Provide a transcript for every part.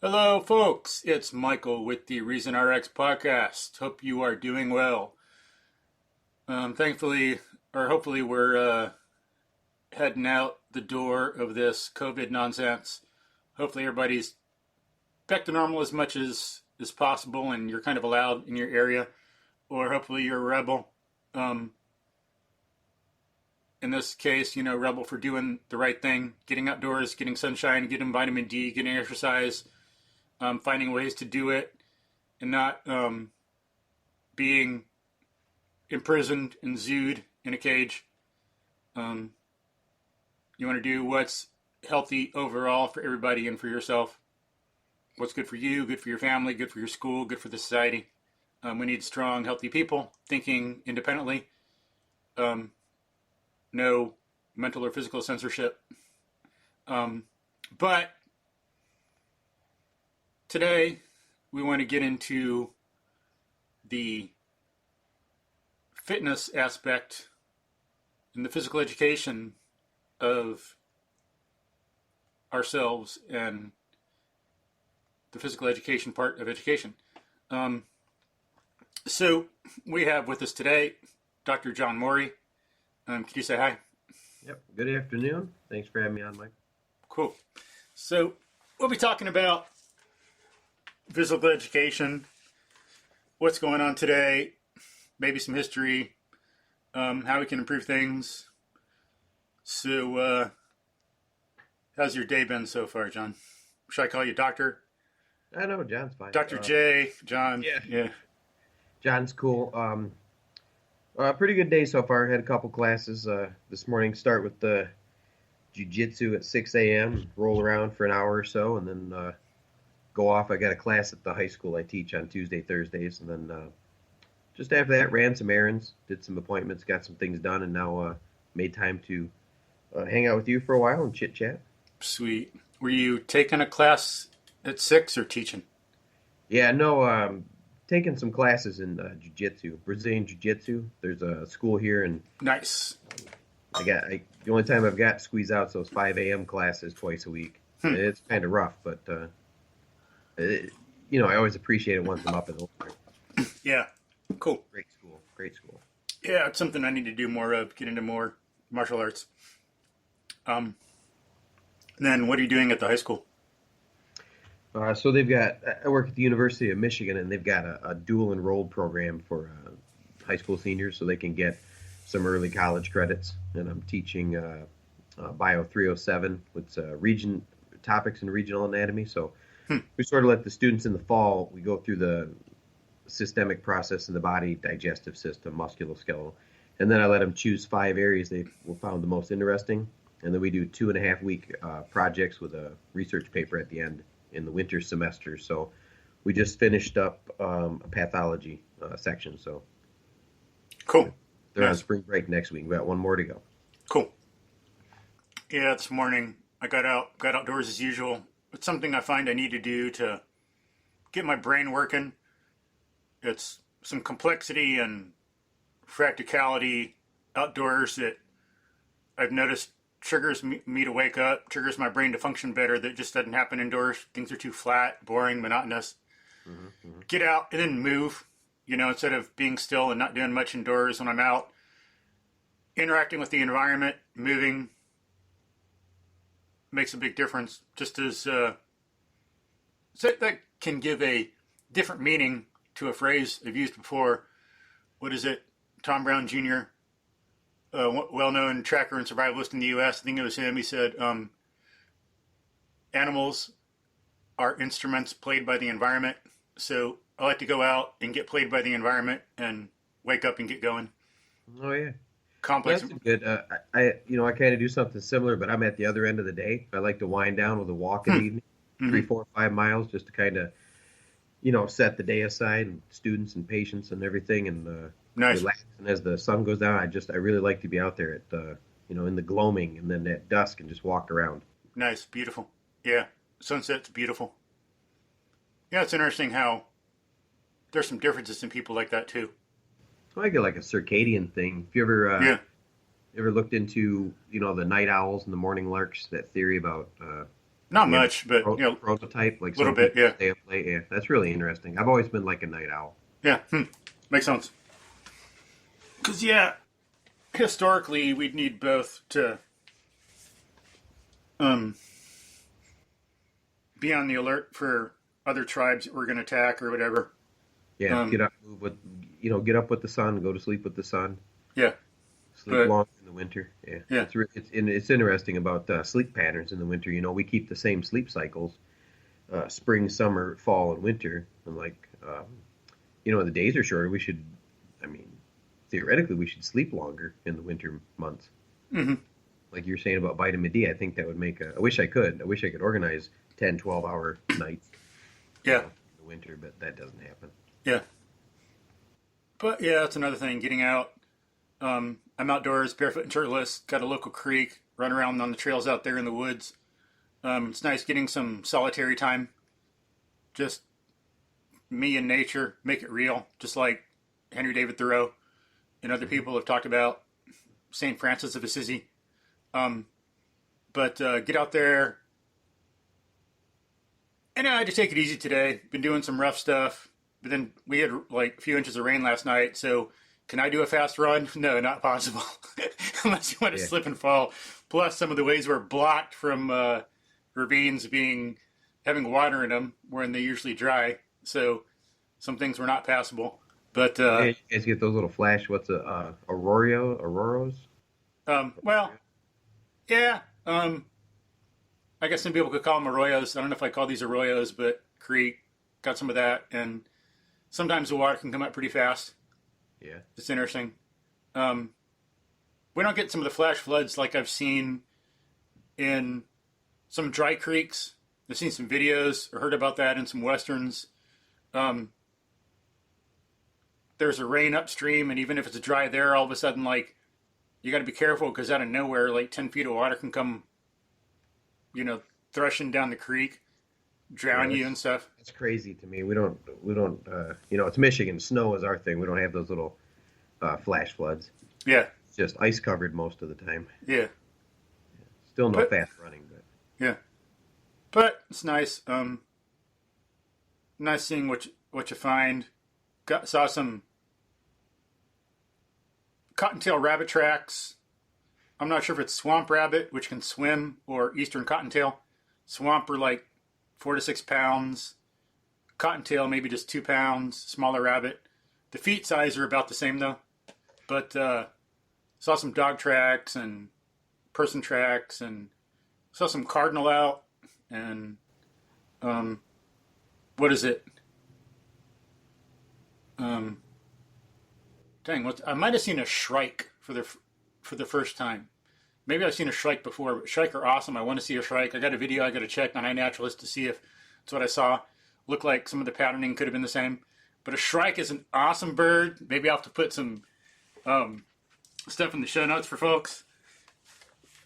Hello, folks. It's Michael with the Reason RX podcast. Hope you are doing well. Thankfully, or hopefully, we're heading out the door of this COVID nonsense. Hopefully, everybody's back to normal as much as possible, and you're kind of allowed in your area. Or hopefully, you're a rebel. In this case, rebel for doing the right thing, getting outdoors, getting sunshine, getting vitamin D, getting exercise. Finding ways to do it and not being imprisoned and zooed in a cage. You want to do what's healthy overall for everybody and for yourself. What's good for you, good for your family, good for your school, good for the society. We need strong, healthy people thinking independently. No mental or physical censorship. But today, we want to get into the fitness aspect and the physical education of ourselves and the physical education part of education. So we have with us today Dr. Jon Morey. Could you say hi? Yep. Good afternoon. Thanks for having me on, Mike. Cool. So we'll be talking about physical education, what's going on today, maybe some history, how we can improve things. So, how's your day been so far, John? Should I call you Doctor? I know, John's fine. Dr. J, John. Yeah. John's cool. Pretty good day so far. Had a couple classes this morning. Start with the jiu-jitsu at 6 a.m., roll around for an hour or so, and then go off. I got a class at the high school I teach on Tuesday, Thursdays, and then just after that, ran some errands, did some appointments, got some things done, and now made time to hang out with you for a while and chit-chat. Sweet. Were you taking a class at 6 or teaching? Yeah, no, taking some classes in jiu-jitsu, Brazilian jiu-jitsu. There's a school here, and nice. The only time I've got to squeeze out those 5 a.m. classes twice a week. It's kind of rough, but I always appreciate it once I'm up and over. Yeah, cool. Great school. Yeah, it's something I need to do more of, get into more martial arts. And then what are you doing at the high school? So I work at the University of Michigan, and they've got a dual enrolled program for high school seniors so they can get some early college credits. And I'm teaching Bio 307, with region topics in regional anatomy. So we sort of let the students in the fall, we go through the systemic process in the body, digestive system, musculoskeletal, and then I let them choose 5 areas they found the most interesting, and then we do 2.5-week projects with a research paper at the end in the winter semester. So we just finished up a pathology section. So cool. They're on spring break next week. We got one more to go. Cool. Yeah, this morning I got outdoors as usual. It's something I find I need to do to get my brain working. It's some complexity and practicality outdoors that I've noticed triggers me to wake up, triggers my brain to function better. That just doesn't happen indoors. Things are too flat, boring, monotonous. Get out and then move, instead of being still and not doing much indoors. When I'm out, interacting with the environment, moving, makes a big difference. Just as so that can give a different meaning to a phrase I've used before. What is it? Tom Brown Jr., well-known tracker and survivalist in the U.S. I think it was him. He said, animals are instruments played by the environment. So I like to go out and get played by the environment and wake up and get going. Oh, yeah. Complex. That's good. I kind of do something similar, but I'm at the other end of the day. I like to wind down with a walk in the evening, 3, 4, 5 miles, just to kind of, set the day aside, and students and patients and everything, and nice. Relax. And as the sun goes down, I really like to be out there at in the gloaming and then at dusk and just walk around. Nice, beautiful. Yeah, sunset's beautiful. Yeah, it's interesting how there's some differences in people like that too. So I get like a circadian thing. If you ever looked into the night owls and the morning larks, that theory about Not You have much, but a prototype, like a little some bit, people yeah. stay up late. Yeah, that's really interesting. I've always been like a night owl. Yeah, makes sense. Because, yeah, historically, we'd need both to be on the alert for other tribes that we're going to attack or whatever. Yeah, get up, move with, get up with the sun, go to sleep with the sun, Yeah, sleep but long in the winter. Yeah, yeah, it's interesting about sleep patterns in the winter. We keep the same sleep cycles, spring, summer, fall, and winter. And the days are shorter. I mean, theoretically, we should sleep longer in the winter months. mm-hmm. Like you're saying about vitamin D, I think that would make I wish I could. I wish I could organize 10, 12-hour nights. Yeah, In the winter, but that doesn't happen. yeah. But yeah, that's another thing. Getting out. I'm outdoors, barefoot and shirtless. Got a local creek. Run around on the trails out there in the woods. It's nice getting some solitary time. Just me and nature. Make it real. Just like Henry David Thoreau and other people have talked about. St. Francis of Assisi. But get out there. And I had to take it easy today. Been doing some rough stuff. But then we had like a few inches of rain last night, so can I do a fast run? No, not possible. Unless you want to slip and fall. Plus, some of the ways were blocked from ravines having water in them when they usually dry. So some things were not passable. But you guys get those little flash. What's auroras? Well, yeah. I guess some people could call them arroyos. I don't know if I call these arroyos, but creek got some of that, and sometimes the water can come up pretty fast. Yeah, it's interesting. We don't get some of the flash floods like I've seen in some dry creeks. I've seen some videos or heard about that in some westerns. There's a rain upstream, and even if it's dry there, all of a sudden, like, you got to be careful because out of nowhere, like 10 feet of water can come, thrashing down the creek, drown you and stuff. It's crazy to me. We don't. It's Michigan. Snow is our thing. We don't have those little flash floods. Yeah. It's just ice covered most of the time. Yeah. Still no fast running, but yeah. But it's nice. Nice seeing what you find. Saw some cottontail rabbit tracks. I'm not sure if it's swamp rabbit, which can swim, or eastern cottontail. Swamp are like 4 to 6 pounds. Cottontail maybe just 2 pounds. Smaller rabbit. The feet size are about the same though. But saw some dog tracks and person tracks, and saw some cardinal out, and what is it? I might have seen a shrike for the first time. Maybe I've seen a shrike before, but shrike are awesome. I want to see a shrike. I got a video I got to check on iNaturalist to see if it's what I saw. Looked like some of the patterning could have been the same. But a shrike is an awesome bird. Maybe I'll have to put some stuff in the show notes for folks.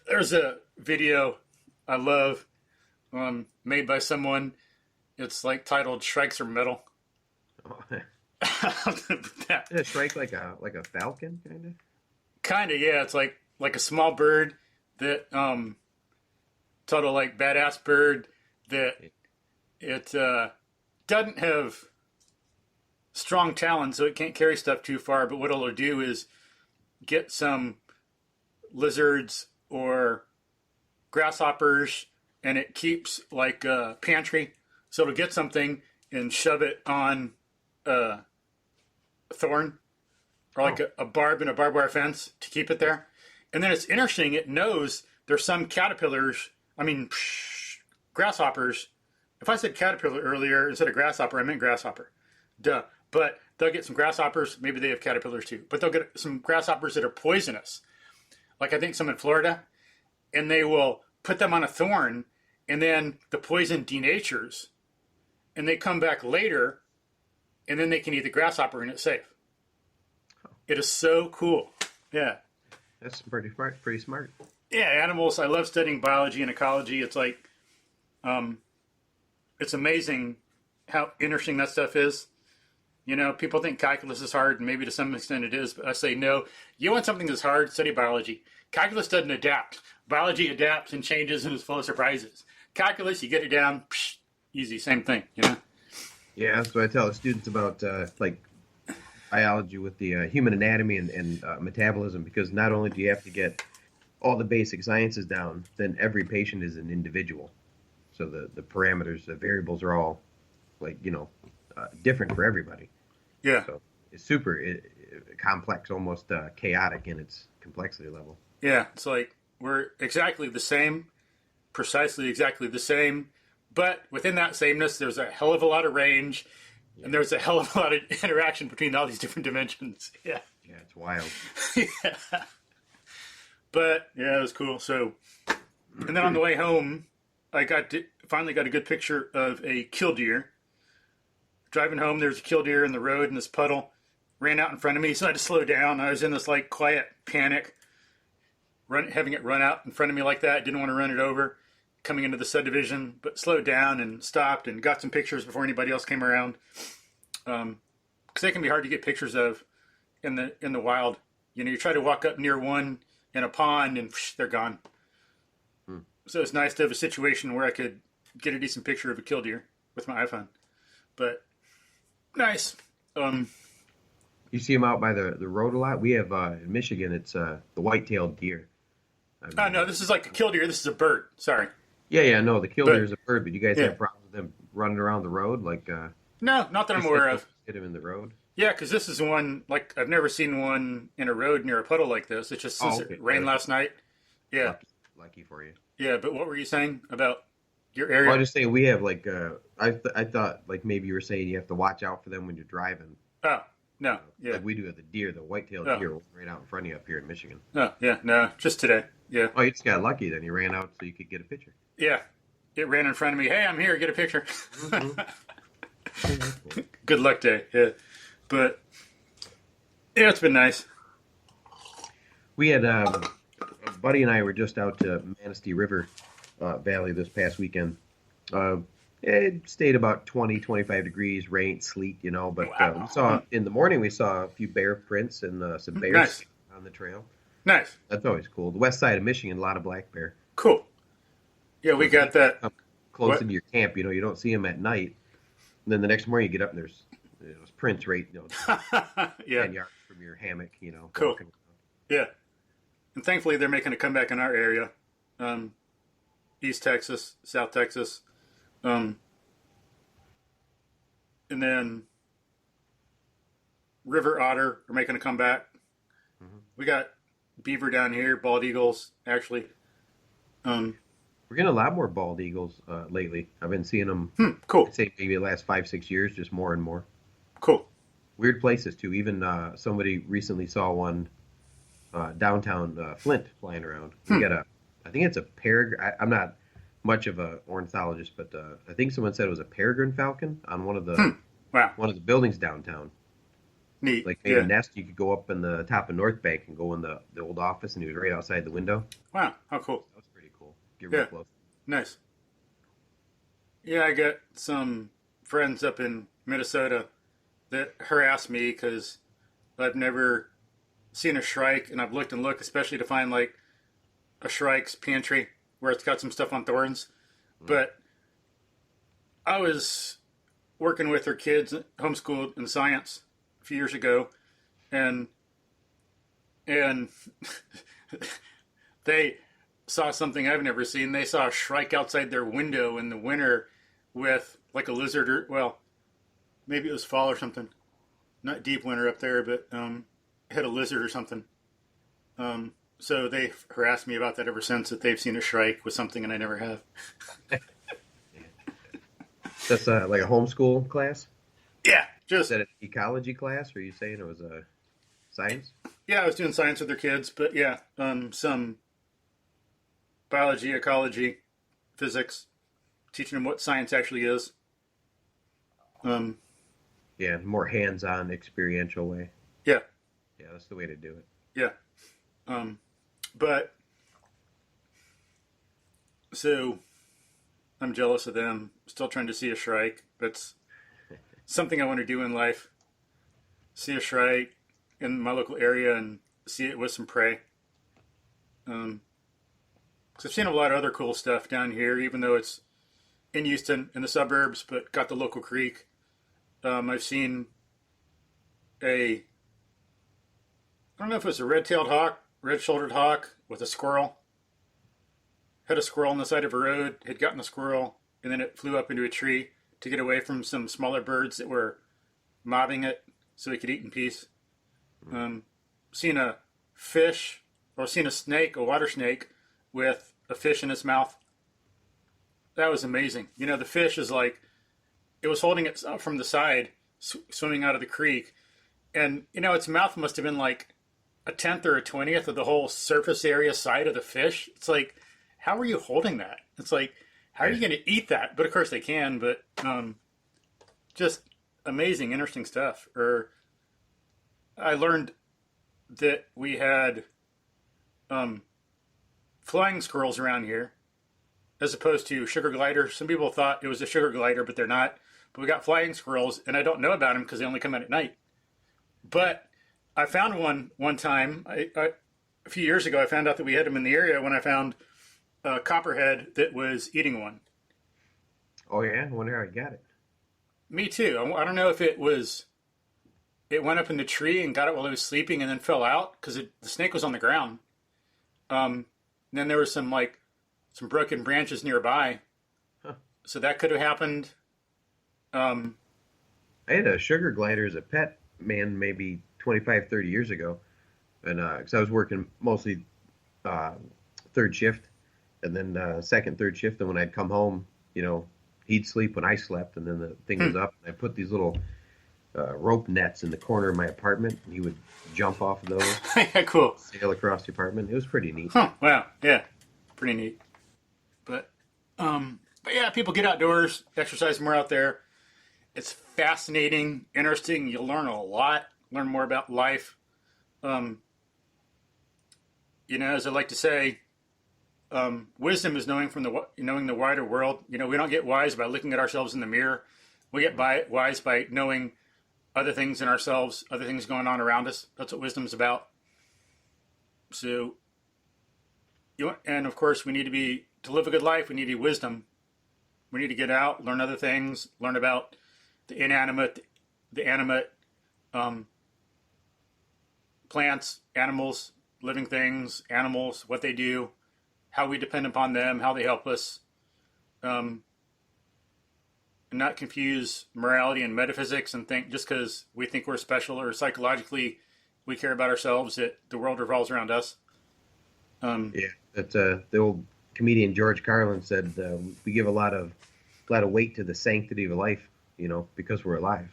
There's a video I love made by someone. It's like titled "Shrikes Are Metal." Oh. Is a shrike like a falcon kind of? Kind of, yeah. It's like a small bird that total like badass bird that it doesn't have strong talons, so it can't carry stuff too far. But what it'll do is get some lizards or grasshoppers, and it keeps like a pantry. So it'll get something and shove it on a thorn or like a barb in a barbed wire fence to keep it there. And then it's interesting. It knows there's some grasshoppers. If I said caterpillar earlier instead of grasshopper, I meant grasshopper. Duh. But they'll get some grasshoppers. Maybe they have caterpillars too. But they'll get some grasshoppers that are poisonous. Like I think some in Florida. And they will put them on a thorn, and then the poison denatures. And they come back later, and then they can eat the grasshopper and it's safe. It is so cool. Yeah. That's pretty smart. Yeah, animals. I love studying biology and ecology. It's like, it's amazing how interesting that stuff is. People think calculus is hard, and maybe to some extent it is, but I say no. You want something that's hard, study biology. Calculus doesn't adapt. Biology adapts and changes and is full of surprises. calculus, you get it down, psh, easy, same thing, you know? Yeah, that's what I tell the students about like biology with the human anatomy and metabolism, because not only do you have to get all the basic sciences down, then every patient is an individual. So the parameters, the variables are all like, different for everybody. Yeah. So it's super complex, almost chaotic in its complexity level. Yeah, it's like we're exactly the same, precisely exactly the same, but within that sameness, there's a hell of a lot of range, and there's a hell of a lot of interaction between all these different dimensions. Yeah. Yeah, it's wild. Yeah. But, yeah, it was cool. So, and then on the way home, I finally got a good picture of a killdeer. Driving home, there's a killdeer in the road in this puddle. Ran out in front of me, so I had to slow down. I was in this, like, quiet panic, having it run out in front of me like that. Didn't want to run it over coming into the subdivision, but slowed down and stopped and got some pictures before anybody else came around. Because they can be hard to get pictures of in the wild. You try to walk up near one in a pond and they're gone. So it's nice to have a situation where I could get a decent picture of a killdeer with my iPhone. But nice. You see them out by the road a lot. We have in Michigan, it's the white-tailed deer. No, this is like a killdeer. This is a bird. Sorry. Yeah, no, the killdeer is a bird, but you guys have problems with them running around the road? Like no, not that I'm aware of. Hit them in the road? Yeah, because this is one, like, I've never seen one in a road near a puddle like this. It's just since it rained last night. Yeah. Lucky for you. Yeah, but what were you saying about your area? Well, I was just saying we have, like, I thought, like, maybe you were saying you have to watch out for them when you're driving. Oh, no, yeah. Like we do have the deer, the white-tailed deer right out in front of you up here in Michigan. Oh, yeah, no, just today, yeah. Oh, you just got lucky then. You ran out so you could get a picture. Yeah, it ran in front of me. Hey, I'm here, get a picture. Mm-hmm. Good luck day, yeah. But, yeah, it's been nice. We had, a buddy and I were just out to Manistee River Valley this past weekend. It stayed about 20, 25 degrees, rain, sleet, but we saw, in the morning, we saw a few bear prints and some bears on the trail. Nice. That's always cool. The west side of Michigan, a lot of black bear. Cool. Yeah, we got that. Close into your camp, you don't see them at night. And then the next morning you get up and there's prints right, 10 yards from your hammock, Cool. Walking around. Yeah. And thankfully they're making a comeback in our area. East Texas, South Texas. And then river otter are making a comeback. Mm-hmm. We got beaver down here, bald eagles, actually. We're getting a lot more bald eagles lately. I've been seeing them, cool. I'd say maybe the last 5-6 years, just more and more. Cool. Weird places, too. Even somebody recently saw one downtown Flint flying around. We got I think it's a peregrine. I'm not much of a ornithologist, but I think someone said it was a peregrine falcon on one of the one of the buildings downtown. Neat. Like maybe a nest, you could go up in the top of North Bank and go in the old office, and he was right outside the window. Wow, how cool. That was pretty cool. Get real close. Nice. Yeah, I got some friends up in Minnesota that harass me because I've never seen a Shrike, and I've looked and looked, especially to find like a Shrike's pantry where it's got some stuff on thorns. But I was working with their kids, homeschooled in science a few years ago, and they saw something I've never seen. They saw a Shrike outside their window in the winter with like a lizard, or well, maybe it was fall or something. Not deep winter up there, but had a lizard or something. So they harassed me about that ever since, that they've seen a Shrike with something and I never have. That's like a homeschool class? Yeah, just... Is that an ecology class, or are you saying it was a science? Yeah, I was doing science with their kids, but yeah, some biology, ecology, physics, teaching them what science actually is. Yeah, more hands-on, experiential way. Yeah. Yeah, that's the way to do it. Yeah. But, so, I'm jealous of them. Still trying to see a Shrike. That's something I want to do in life. See a Shrike in my local area and see it with some prey. Because I've seen a lot of other cool stuff down here, even though it's in Houston, in the suburbs, but got the local creek. I've seen I don't know if it was a red-tailed hawk, red-shouldered hawk with a squirrel. Had a squirrel on the side of a road, had gotten the squirrel, and then it flew up into a tree to get away from some smaller birds that were mobbing it so it could eat in peace. Seen a fish, or seen a snake, a water snake, with a fish in its mouth. That was amazing. You know, the fish is like, it was holding it up from the side, swimming out of the creek. And, you know, its mouth must have been like a tenth or a 20th of the whole surface area side of the fish. It's like, how are you holding that? It's like, how are you going to eat that? But of course they can, but just amazing, interesting stuff. Or I learned that we had flying squirrels around here as opposed to sugar gliders. Some people thought it was a sugar glider, but they're not. But we got flying squirrels, and I don't know about them because they only come out at night. But I found one time, a few years ago, I found out that we had them in the area when I found a copperhead that was eating one. Oh, yeah? I wonder how I got it. Me too. I don't know if it went up in the tree and got it while it was sleeping and then fell out because the snake was on the ground. Then there was some broken branches nearby. Huh. So that could have happened. I had a sugar glider as a pet, man, maybe 25, 30 years ago. And because I was working mostly third shift and then second, third shift. And when I'd come home, you know, he'd sleep when I slept. And then the thing was up. And I put these little rope nets in the corner of my apartment. And he would jump off of those. Yeah, cool. Sail across the apartment. It was pretty neat. Huh, wow. Yeah, pretty neat. But yeah, people get outdoors, exercise more out there. It's fascinating, interesting. You'll learn a lot, learn more about life. You know, as I like to say, wisdom is knowing the wider world. You know, we don't get wise by looking at ourselves in the mirror. We get wise by knowing other things in ourselves, other things going on around us. That's what wisdom is about. So, and of course, to live a good life, we need wisdom. We need to get out, learn other things, learn about the inanimate, the animate, plants, animals, living things, animals, what they do, how we depend upon them, how they help us, and not confuse morality and metaphysics and think just because we think we're special or psychologically we care about ourselves that the world revolves around us. Yeah, that's the old comedian George Carlin said we give a lot of weight to the sanctity of life, you know, because we're alive.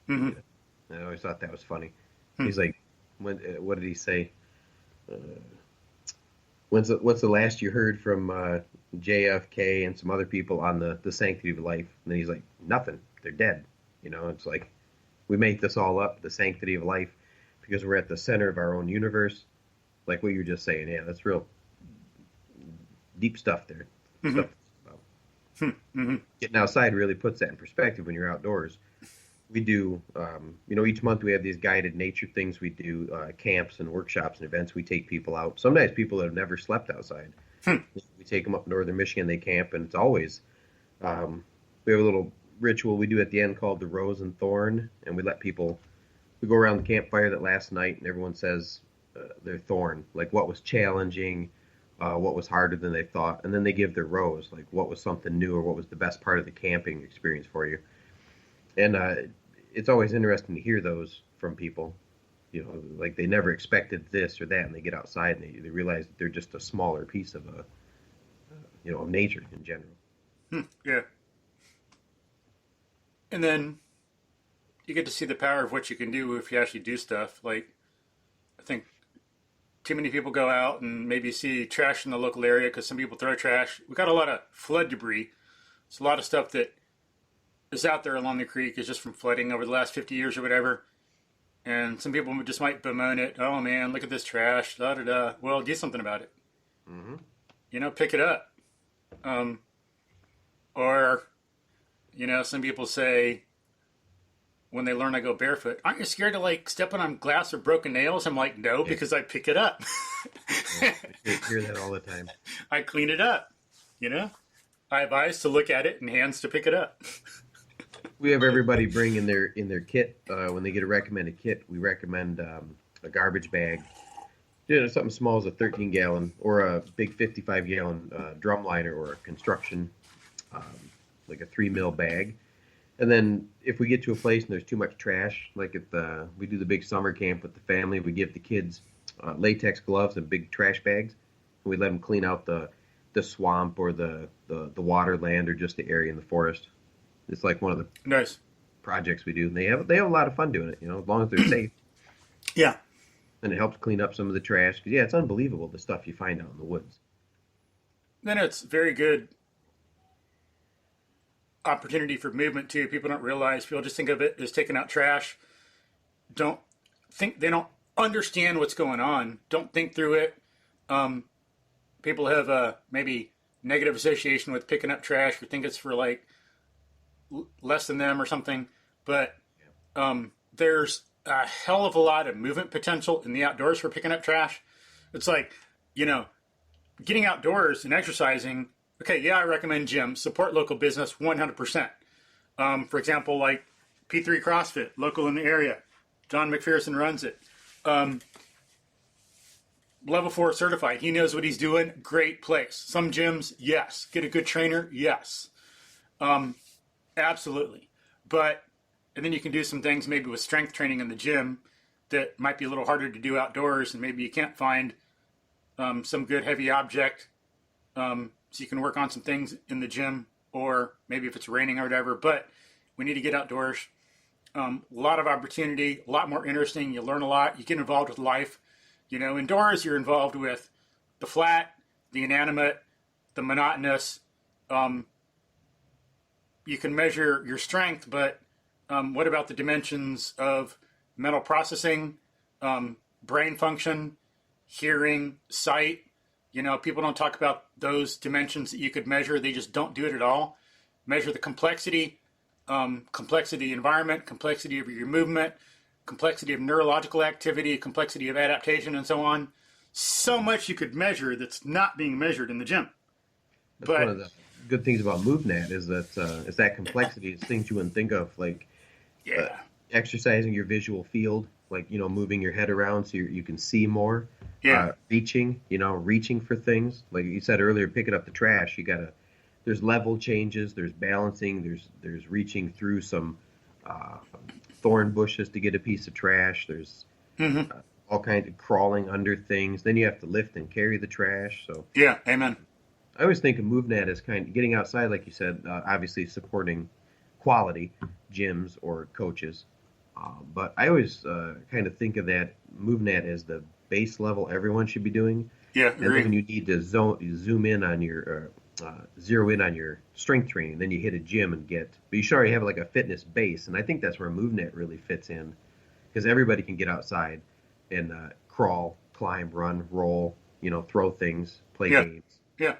Mm-hmm. I always thought that was funny. He's like, what did he say? What's the last you heard from JFK and some other people on the sanctity of life? And then he's like, nothing. They're dead. You know, it's like we make this all up, the sanctity of life, because we're at the center of our own universe. Like what you were just saying. Yeah, that's real deep stuff there. Mm-hmm. Stuff about. Mm-hmm. Getting outside really puts that in perspective when you're outdoors. We do, you know, each month we have these guided nature things. We do camps and workshops and events. We take people out. Sometimes people that have never slept outside. We take them up northern Michigan. They camp, and it's always, we have a little ritual we do at the end called the Rose and Thorn, and we go around the campfire that last night, and everyone says their thorn, like what was challenging, what was harder than they thought, and then they give their rose, like what was something new or what was the best part of the camping experience for you. And it's always interesting to hear those from people, you know, like they never expected this or that, and they get outside and they realize that they're just a smaller piece of of nature in general. Yeah. And then you get to see the power of what you can do if you actually do stuff. Like, I think too many people go out and maybe see trash in the local area because some people throw trash. We got a lot of flood debris. It's a lot of stuff that is out there along the creek is just from flooding over the last 50 years or whatever. And some people just might bemoan it. Oh man, look at this trash, da da da. Well, do something about it. Mm-hmm. You know, pick it up. Or, you know, some people say when they learn I go barefoot, aren't you scared of like stepping on glass or broken nails? I'm like, no, because I pick it up. I hear that all the time. I clean it up, you know? I have eyes to look at it and hands to pick it up. We have everybody bring in their kit when they get a recommended kit. We recommend a garbage bag, something small as a 13-gallon or a big 55-gallon drum liner or a construction um, like a 3 mil bag. And then if we get to a place and there's too much trash, like if we do the big summer camp with the family, we give the kids latex gloves and big trash bags, and we let them clean out the swamp or the water land or just the area in the forest. It's like one of the Nice projects we do. And they have a lot of fun doing it, as long as they're safe. Yeah. And it helps clean up some of the trash. 'Cause, yeah, it's unbelievable the stuff you find out in the woods. Then it's very good opportunity for movement too. People don't realize. People just think of it as taking out trash. They don't understand what's going on. Don't think through it. People have a maybe negative association with picking up trash or think it's for like less than them or something. But there's a hell of a lot of movement potential in the outdoors for picking up trash. It's like, getting outdoors and exercising. Okay, yeah, I recommend gyms. Support local business 100%. For example, like P3 CrossFit, local in the area. John McPherson runs it. Level 4 certified. He knows what he's doing. Great place. Some gyms, yes. Get a good trainer, yes. Absolutely. And then you can do some things maybe with strength training in the gym that might be a little harder to do outdoors, and maybe you can't find some good heavy object. So you can work on some things in the gym, or maybe if it's raining or whatever. But we need to get outdoors. A lot of opportunity, a lot more interesting. You learn a lot. You get involved with life. Indoors, you're involved with the flat, the inanimate, the monotonous. You can measure your strength, but what about the dimensions of mental processing, brain function, hearing, sight? People don't talk about those dimensions that you could measure. They just don't do it at all. Measure the complexity of the environment, complexity of your movement, complexity of neurological activity, complexity of adaptation, and so on. So much you could measure that's not being measured in the gym. That's one of the good things about MovNat is that it's that complexity. It's things you wouldn't think of, like exercising your visual field, like, moving your head around so you can see more. Yeah. Reaching for things. Like you said earlier, picking up the trash, there's level changes, there's balancing, there's reaching through some thorn bushes to get a piece of trash. There's all kinds of crawling under things. Then you have to lift and carry the trash. So yeah, amen. I always think of MovNat as kind of getting outside, like you said, obviously supporting quality gyms or coaches. But I always kind of think of that MovNat as the base level everyone should be doing. Yeah, and then when you need to zoom in on your zero in on your strength training, then you hit a gym but you should already have like a fitness base, and I think that's where MovNat really fits in, because everybody can get outside and crawl, climb, run, roll, throw things, play games. Yeah,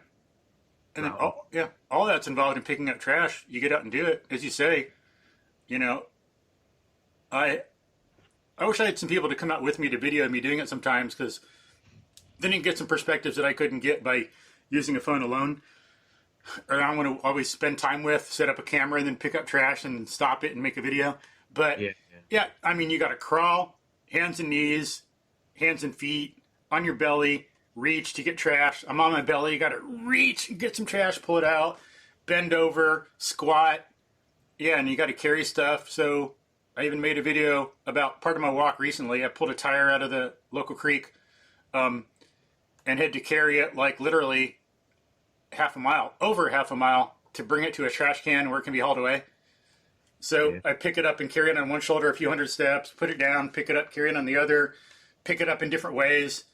and then all that's involved in picking up trash. You get out and do it, as you say. I wish I had some people to come out with me to video me doing it sometimes, because then you can get some perspectives that I couldn't get by using a phone alone. Or I don't want to always spend time with, set up a camera and then pick up trash and stop it and make a video. But you got to crawl, hands and knees, hands and feet, on your belly, reach to get trash. I'm on my belly, you got to reach and get some trash, pull it out, bend over, squat. Yeah, and you got to carry stuff. So I even made a video about part of my walk recently. I pulled a tire out of the local creek and had to carry it like literally over half a mile to bring it to a trash can where it can be hauled away. So I pick it up and carry it on one shoulder a few hundred steps, put it down, pick it up, carry it on the other, pick it up in different ways.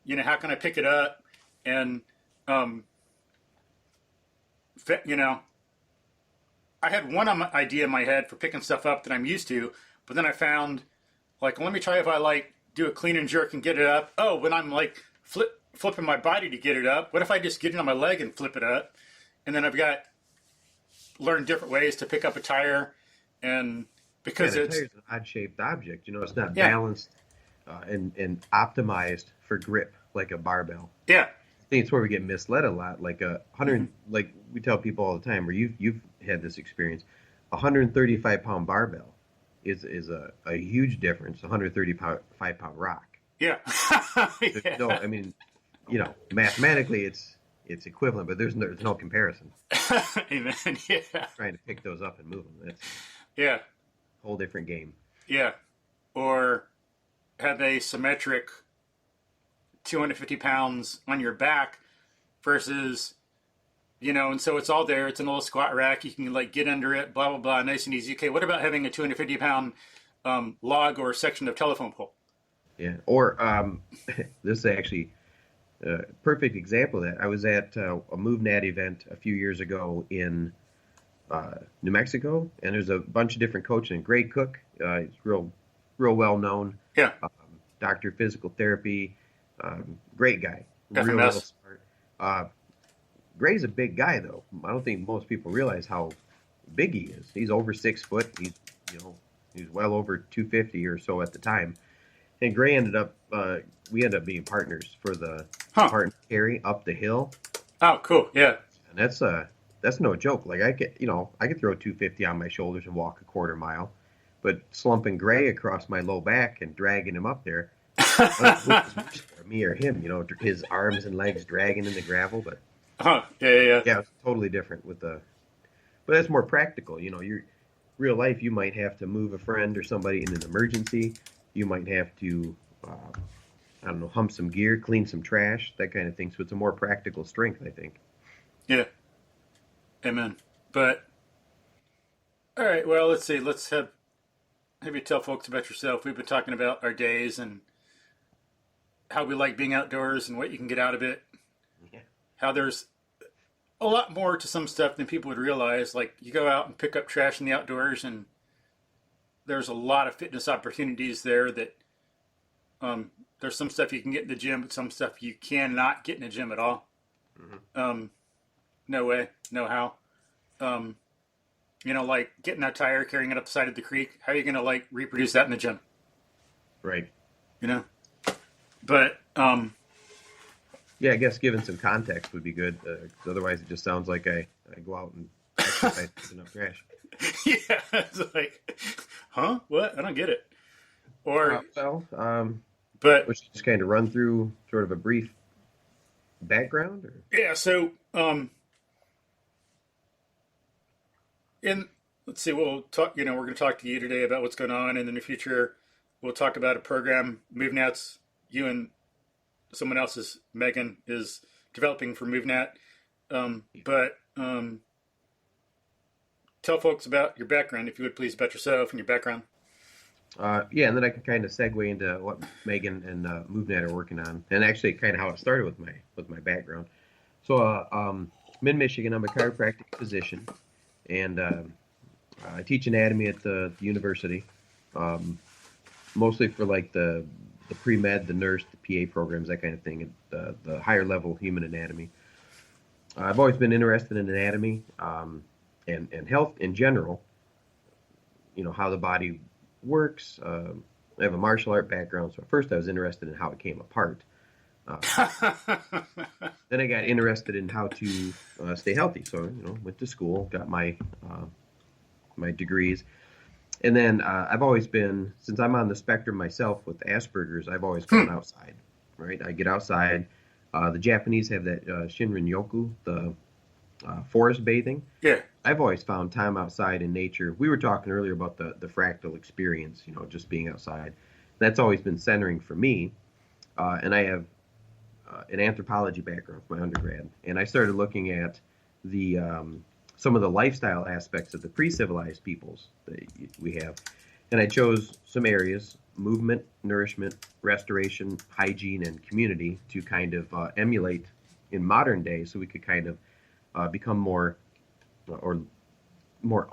How can I pick it up? And, I had one idea in my head for picking stuff up that I'm used to, but then I found, like, let me try if I, do a clean and jerk and get it up. Oh, when I'm, flipping my body to get it up, what if I just get it on my leg and flip it up? And then I've got learned different ways to pick up a tire, and because it's an odd-shaped object, it's not balanced and optimized for grip like a barbell. Yeah. think it's where we get misled a lot. Like a hundred, Mhm. like we tell people all the time, or you've had this experience. 135 pound barbell is a huge difference. 135 pound rock. Yeah. There's no, Yeah. I mean, mathematically it's equivalent, but there's no comparison. Amen. Yeah. Trying to pick those up and move them, that's a Yeah. whole different game. Yeah. Or have a symmetric 250 pounds on your back versus, and so it's all there. It's an old squat rack. You can like get under it, blah, blah, blah, nice and easy. Okay, what about having a 250-pound log or section of telephone pole? Yeah. Or this is actually a perfect example of that. I was at a MovNat event a few years ago in New Mexico, and there's a bunch of different coaches. And Gray Cook, he's real well known, Yeah. doctor of physical therapy, great guy, real FMS. smart. Gray's a big guy, though. I don't think most people realize how big he is. He's over 6 foot. He's well over 250 or so at the time. And Gray we ended up being partners for the Huh. partner carry up the hill, Oh, cool. Yeah. and that's no joke. Like I could throw 250 on my shoulders and walk a quarter mile, but slumping Gray across my low back and dragging him up there, I don't know who was worse for me or him. His arms and legs dragging in the gravel, but Huh. Yeah, yeah, yeah. yeah, it's totally different but that's more practical. Your real life, you might have to move a friend or somebody in an emergency. You might have to, I don't know, hump some gear, clean some trash, that kind of thing. So it's a more practical strength, I think. Yeah. Amen. But, all right, well, let's see. Let's have you tell folks about yourself. We've been talking about our days and how we like being outdoors and what you can get out of it. Yeah. How there's a lot more to some stuff than people would realize. Like, you go out and pick up trash in the outdoors, and there's a lot of fitness opportunities there that there's some stuff you can get in the gym, but some stuff you cannot get in the gym at all. Mm-hmm. No way, no how. Like getting a tire, carrying it up the side of the creek. How are you going to like reproduce that in the gym? Right. But Yeah, I guess giving some context would be good. 'Cause otherwise, it just sounds like I go out and exercise picking up trash. yeah, it's like, huh? What? I don't get it. Or, We but should just kind of run through sort of a brief background, or yeah. So, in let's see. We'll talk. We're going to talk to you today about what's going on, and in the future, we'll talk about a program MovNat's you and someone else's Megan is developing for MovNat. But tell folks about your background, if you would please, about yourself and your background. yeah, and then I can kind of segue into what Megan and MovNat are working on, and actually kind of how it started with my background. So, I'm in Michigan. I'm a chiropractic physician, and I teach anatomy at the university, mostly for like the pre-med, the nurse, the PA programs, that kind of thing, and the higher level human anatomy. I've always been interested in anatomy and health in general. How the body works. I have a martial art background, so at first I was interested in how it came apart. Then I got interested in how to stay healthy. So went to school, got my degrees, and then I've always been, since I'm on the spectrum myself with Asperger's, I've always gone outside. Right, I get outside. The Japanese have that Shinrin-yoku, the forest bathing. Yeah. I've always found time outside in nature. We were talking earlier about the fractal experience, just being outside. That's always been centering for me. And I have an anthropology background from my undergrad. And I started looking at the some of the lifestyle aspects of the pre-civilized peoples that we have. And I chose some areas: movement, nourishment, restoration, hygiene, and community to kind of emulate in modern day, so we could kind of become more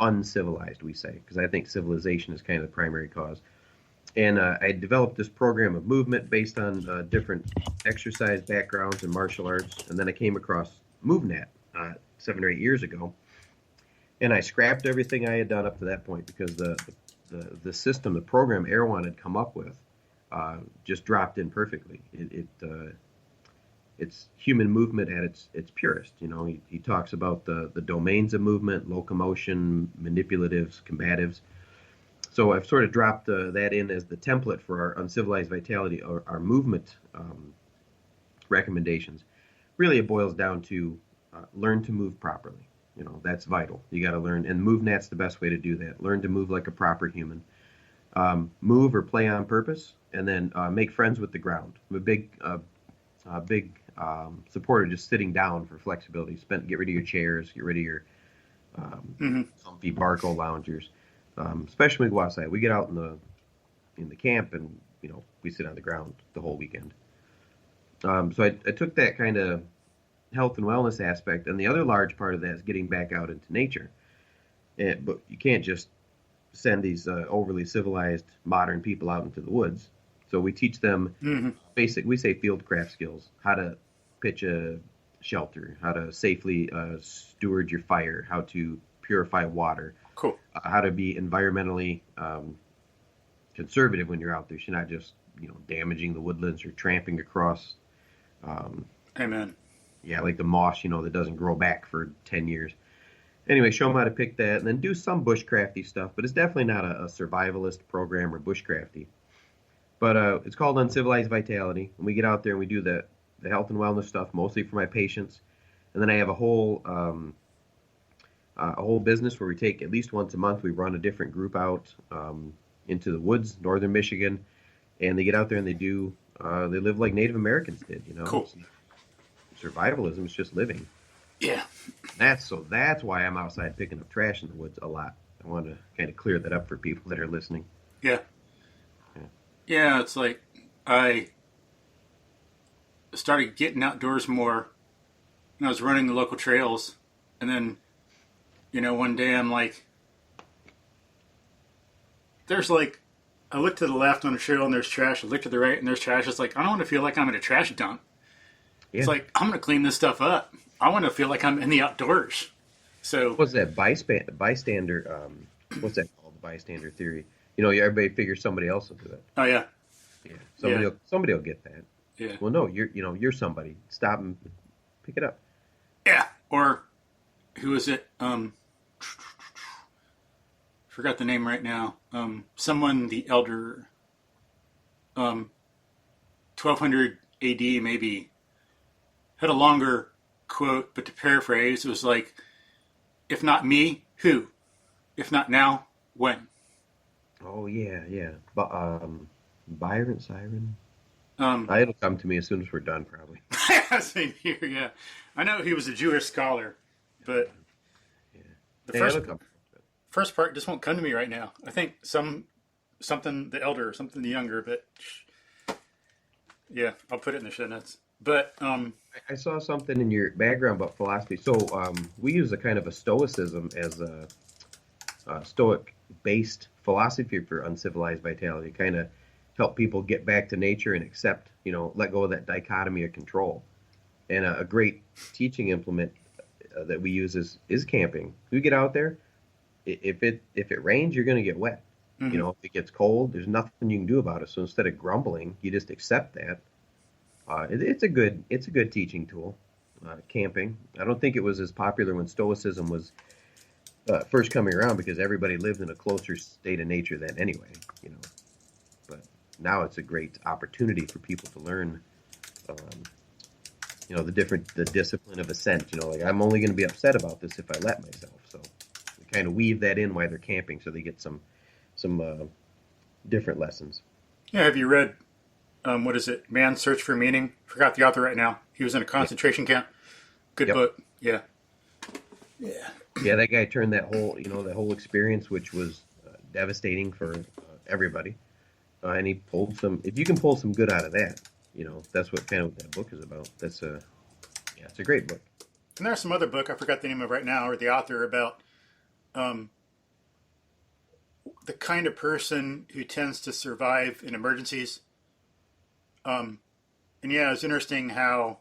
uncivilized, we say, because I think civilization is kind of the primary cause. And I developed this program of movement based on different exercise backgrounds and martial arts. And then I came across MovNat 7 or 8 years ago, and I scrapped everything I had done up to that point because the system, the program Erwan had come up with, just dropped in perfectly. it's human movement at its purest. He talks about the domains of movement: locomotion, manipulatives, combatives. So I've sort of dropped that in as the template for our Uncivilized Vitality, or our movement recommendations. Really, it boils down to learn to move properly. That's vital. You got to learn, and MovNat's the best way to do that. Learn to move like a proper human. Move or play on purpose, and then make friends with the ground. I'm a big supporter of just sitting down for flexibility. Get rid of your chairs, get rid of your comfy Barco loungers. Especially when we go outside. We get out in the camp, and we sit on the ground the whole weekend. So I took that kind of health and wellness aspect, and the other large part of that is getting back out into nature. But you can't just send these overly civilized modern people out into the woods. So we teach them we say field craft skills: how to pitch a shelter, how to safely steward your fire, how to purify water. Cool. How to be environmentally conservative when you're out there. So you're not just damaging the woodlands or tramping across. Amen. Yeah, like the moss, that doesn't grow back for 10 years. Anyway, show them how to pick that, and then do some bushcrafty stuff, but it's definitely not a survivalist program or bushcrafty. But it's called Uncivilized Vitality, and we get out there and we do the health and wellness stuff, mostly for my patients. And then I have a whole business where we take at least once a month, we run a different group out into the woods, northern Michigan, and they get out there and they live like Native Americans did. Cool. Survivalism is just living. Yeah. That's why I'm outside picking up trash in the woods a lot. I want to kind of clear that up for people that are listening. Yeah. Yeah, it's like I started getting outdoors more when I was running the local trails, and then one day I'm like, I look to the left on the trail and there's trash. I look to the right and there's trash. It's like, I don't want to feel like I'm in a trash dump. Yeah. It's like, I'm going to clean this stuff up. I want to feel like I'm in the outdoors. So what's that bystander? What's that called? The bystander theory. Everybody figures somebody else will do it. Oh yeah. Yeah. Somebody will get that. Yeah. Well, no, you're somebody. Stop and pick it up. Yeah. Or who is it? Forgot the name right now. Someone the elder. 1200 AD maybe had a longer quote, but to paraphrase, it was like, "If not me, who? If not now, when?" Oh yeah. Byron Siren. It'll come to me as soon as we're done, probably. Same here. Yeah, I know he was a Jewish scholar, but the first part just won't come to me right now. I think something the elder, something the younger, but yeah, I'll put it in the show notes. But I saw something in your background about philosophy. So we use a kind of a stoicism as a stoic-based philosophy for Uncivilized Vitality, kind of help people get back to nature and accept, let go of that dichotomy of control. And a great teaching implement that we use is camping. We get out there. If it rains, you're going to get wet. Mm-hmm. If it gets cold, there's nothing you can do about it. So instead of grumbling, you just accept that. It's a good teaching tool. Camping. I don't think it was as popular when Stoicism was first coming around because everybody lived in a closer state of nature then anyway. But now it's a great opportunity for people to learn. The discipline of ascent. Like I'm only going to be upset about this if I let myself. So we kind of weave that in while they're camping, so they get some different lessons. Yeah, have you read? What is it? Man's Search for Meaning. Forgot the author right now. He was in a concentration camp. Good book. Yeah. Yeah. Yeah, that guy turned that whole experience, which was devastating for everybody, and he pulled some. If you can pull some good out of that, that's what that book is about. It's a great book. And there's some other book I forgot the name of right now, or the author, about the kind of person who tends to survive in emergencies. And yeah, it's interesting how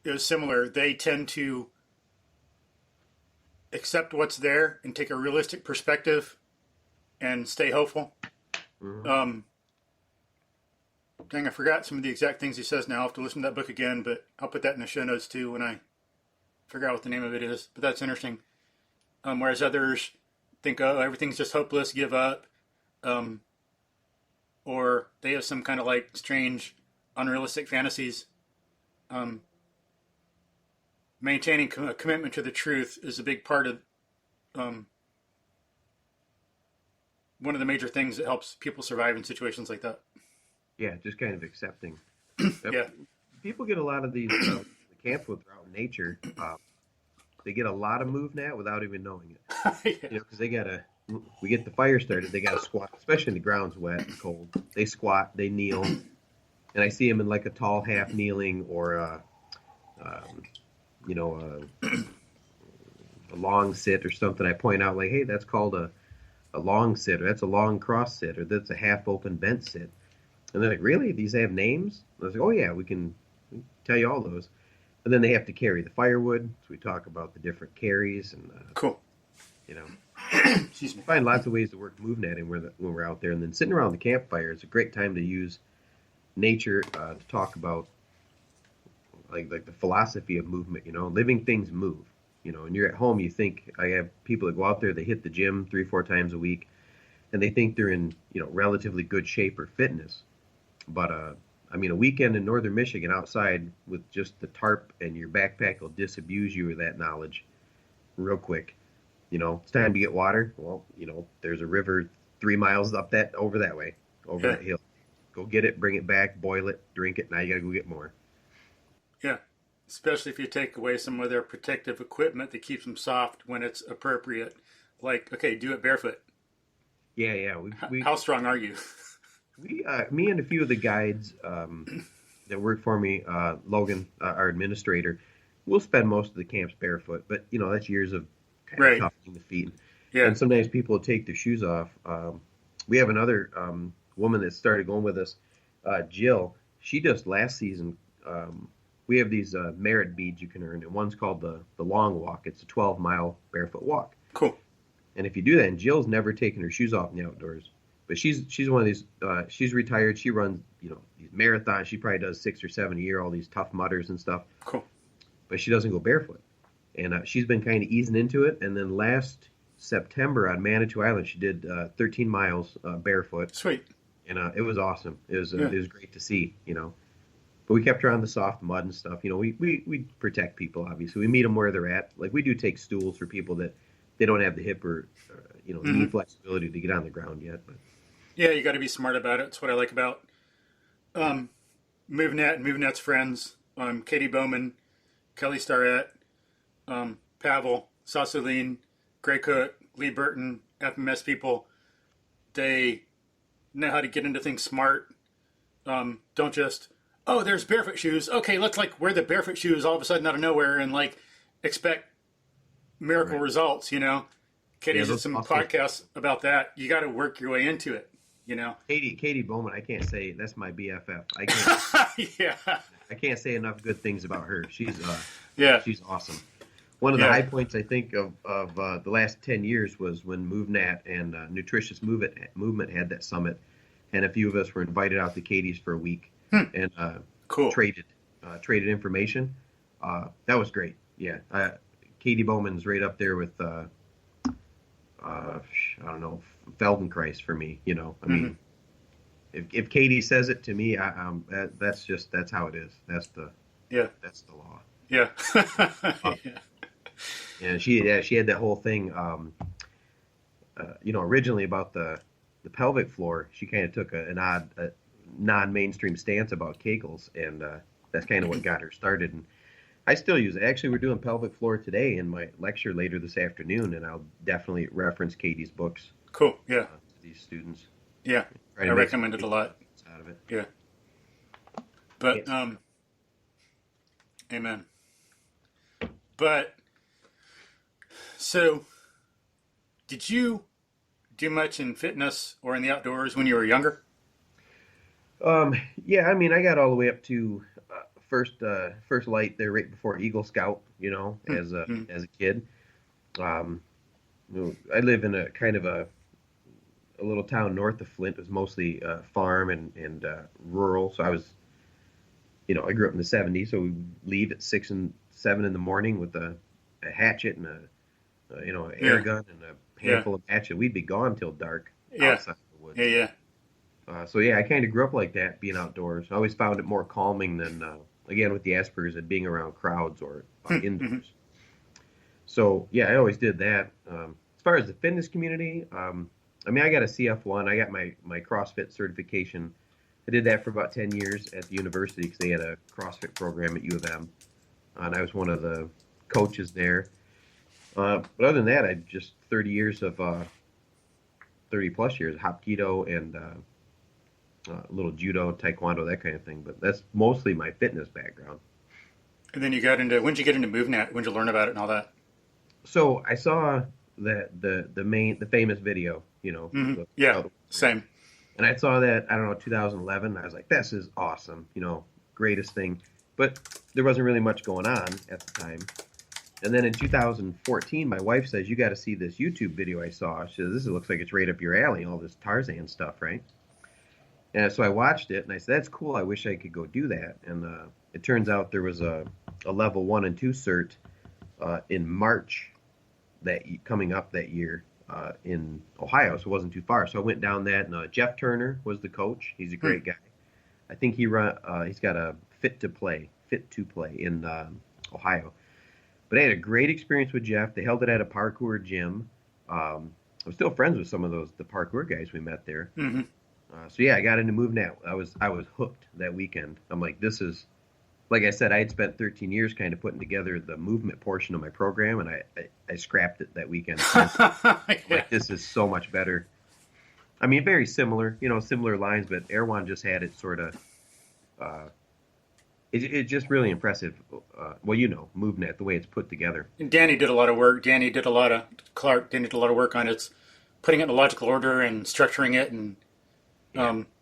it was similar. They tend to accept what's there and take a realistic perspective and stay hopeful. Mm-hmm. Dang, I forgot some of the exact things he says now. I'll have to listen to that book again, but I'll put that in the show notes too when I figure out what the name of it is. But that's interesting. Whereas others think, oh, everything's just hopeless, give up. Um, or they have some kind of like strange, unrealistic fantasies. Um, Maintaining a commitment to the truth is a big part of um, one of the major things that helps people survive in situations like that. Yeah, just kind of accepting. Yeah. People get a lot of these the camps with out in nature. They get a lot of MovNat without even knowing it. Yeah. Because they gotta. We get the fire started. They gotta squat, especially when the ground's wet and cold. They squat, they kneel, and I see them in like a tall half kneeling or um, a long sit or something. I point out like, hey, that's called a long sit, or that's a long cross sit, or that's a half open bent sit. And they're like, really? These have names? And I was like, oh yeah, we can tell you all those. And then they have to carry the firewood. So we talk about the different carries and Cool. you know, Excuse me. find lots of ways to work MovNat when we're out there. And then sitting around the campfire is a great time to use nature to talk about like the philosophy of movement. Living things move. And you're at home, you think I have people that go out there, they hit the gym 3-4 times a week, and they think they're in relatively good shape or fitness. But a weekend in northern Michigan outside with just the tarp and your backpack will disabuse you of that knowledge real quick. It's time to get water. Well, there's a river 3 miles over that way, over that hill. Go get it, bring it back, boil it, drink it. Now you got to go get more. Yeah. Especially if you take away some of their protective equipment that keeps them soft when it's appropriate. Like, okay, do it barefoot. Yeah. How strong are you? Me and a few of the guides that work for me, Logan, our administrator, we'll spend most of the camps barefoot. But that's years of kind of toughening the feet. Yeah. And sometimes people take their shoes off. We have another woman that started going with us, Jill. She just last season. We have these merit beads you can earn, and one's called the long walk. It's a 12-mile barefoot walk. Cool. And if you do that, and Jill's never taken her shoes off in the outdoors, but she's one of these. She's retired. She runs these marathons. She probably does 6 or 7 a year, all these Tough Mudders and stuff. Cool. But she doesn't go barefoot, and she's been kind of easing into it. And then last September on Manitou Island, she did 13 miles barefoot. Sweet. And it was awesome. It was great to see. But we kept her on the soft mud and stuff. We protect people, obviously. We meet them where they're at. Like, we do take stools for people that they don't have the hip or, knee flexibility to get on the ground yet. But yeah, you got to be smart about it. That's what I like about MovNat and MovNat's friends. Katie Bowman, Kelly Starrett, Pavel, Sassoline, Gray Cook, Lee Burton, FMS people. They know how to get into things smart. Don't just... oh, there's barefoot shoes. Okay, let's wear the barefoot shoes all of a sudden out of nowhere and expect miracle results. Katie's did some podcasts about that. You got to work your way into it. Katie Bowman, I can't say that's my BFF. I can't. Yeah. I can't say enough good things about her. She's she's awesome. One of the high points I think of the last 10 years was when MovNat and Nutritious Movement had that summit, and a few of us were invited out to Katie's for a week. And cool. traded information. That was great. Yeah, Katie Bowman's right up there with I don't know, Feldenkrais for me. I mean, if Katie says it to me, that's how it is. That's the law. Yeah. And she had that whole thing. Originally about the pelvic floor, she kind of took an odd. Non-mainstream stance about Kegels, and that's kind of what got her started. And I still use it. Actually, we're doing pelvic floor today in my lecture later this afternoon, and I'll definitely reference Katie's books. Cool. Yeah. To these students. Yeah. I recommend it a lot. Out of it. Yeah. But amen. But so, did you do much in fitness or in the outdoors when you were younger? Yeah, I got all the way up to first light there right before Eagle Scout, as a kid. I live in a kind of a a little town north of Flint. It was mostly farm and rural. So I was, I grew up in the '70s. So we leave at 6 and 7 in the morning with a hatchet and an air Yeah. gun and a Yeah. handful of matches. We'd be gone till dark Yeah. outside the woods. Yeah. Yeah. So yeah, I kind of grew up like that, being outdoors. I always found it more calming than, again, with the Asperger's, than being around crowds or Mm-hmm. indoors. So yeah, I always did that. As far as the fitness community, I mean, I got a CF1. I got my CrossFit certification. I did that for about 10 years at the university because they had a CrossFit program at U of M, and I was one of the coaches there. But other than that, I just 30 years of 30 plus years of Hapkido and a little judo, taekwondo, that kind of thing. But that's mostly my fitness background. And then when did you get into MovNat? When did you learn about it and all that? So I saw the famous video, Mm-hmm. the Yeah. outdoor program. Same. And I saw that, I don't know, 2011. I was like, this is awesome, greatest thing. But there wasn't really much going on at the time. And then in 2014, my wife says, you got to see this YouTube video I saw. She says, this looks like it's right up your alley, all this Tarzan stuff, right? And so I watched it, and I said, that's cool. I wish I could go do that. And it turns out there was a level 1 and 2 cert in March coming up that year in Ohio, so it wasn't too far. So I went down that, and Jeff Turner was the coach. He's a great guy. I think he's got a Fit to Play in Ohio. But I had a great experience with Jeff. They held it at a parkour gym. I'm still friends with some of the parkour guys we met there. Mm-hmm. So yeah, I got into MovNat. I was hooked that weekend. I'm like, this is, like I said, I had spent 13 years kind of putting together the movement portion of my program, and I scrapped it that weekend. Yeah. Like, this is so much better. I mean, very similar, similar lines, but Erwan just had it sort of, it's just really impressive. MovNat, the way it's put together. And Danny did a lot of work. Danny did a lot of work on its putting it in a logical order and structuring it and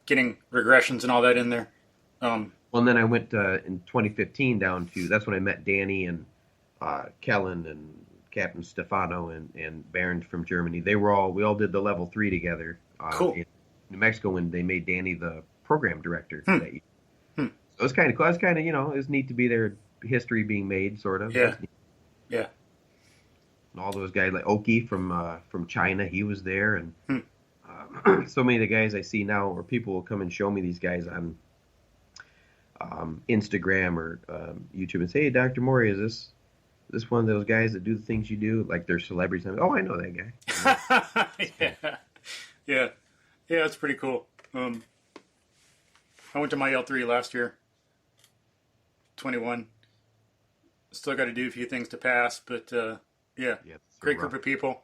getting regressions and all that in there. Well, and then I went in 2015 down to, that's when I met Danny and Kellen and Captain Stefano and Bernd from Germany. We all did the level 3 together Cool. in New Mexico when they made Danny the program director for that year. Hmm. So it was kind of cool. It was kind of, it was neat to be there, history being made, sort of. Yeah. Yeah. And all those guys, like Oki from China, he was there. And so many of the guys I see now, or people will come and show me these guys on Instagram or YouTube and say, hey, Dr. Morey, is this one of those guys that do the things you do? Like they're celebrities. I'm like, oh, I know that guy. Yeah. Yeah. Yeah, it's pretty cool. I went to my L3 last year, 21. Still got to do a few things to pass, but yeah, Yeah, great group of people.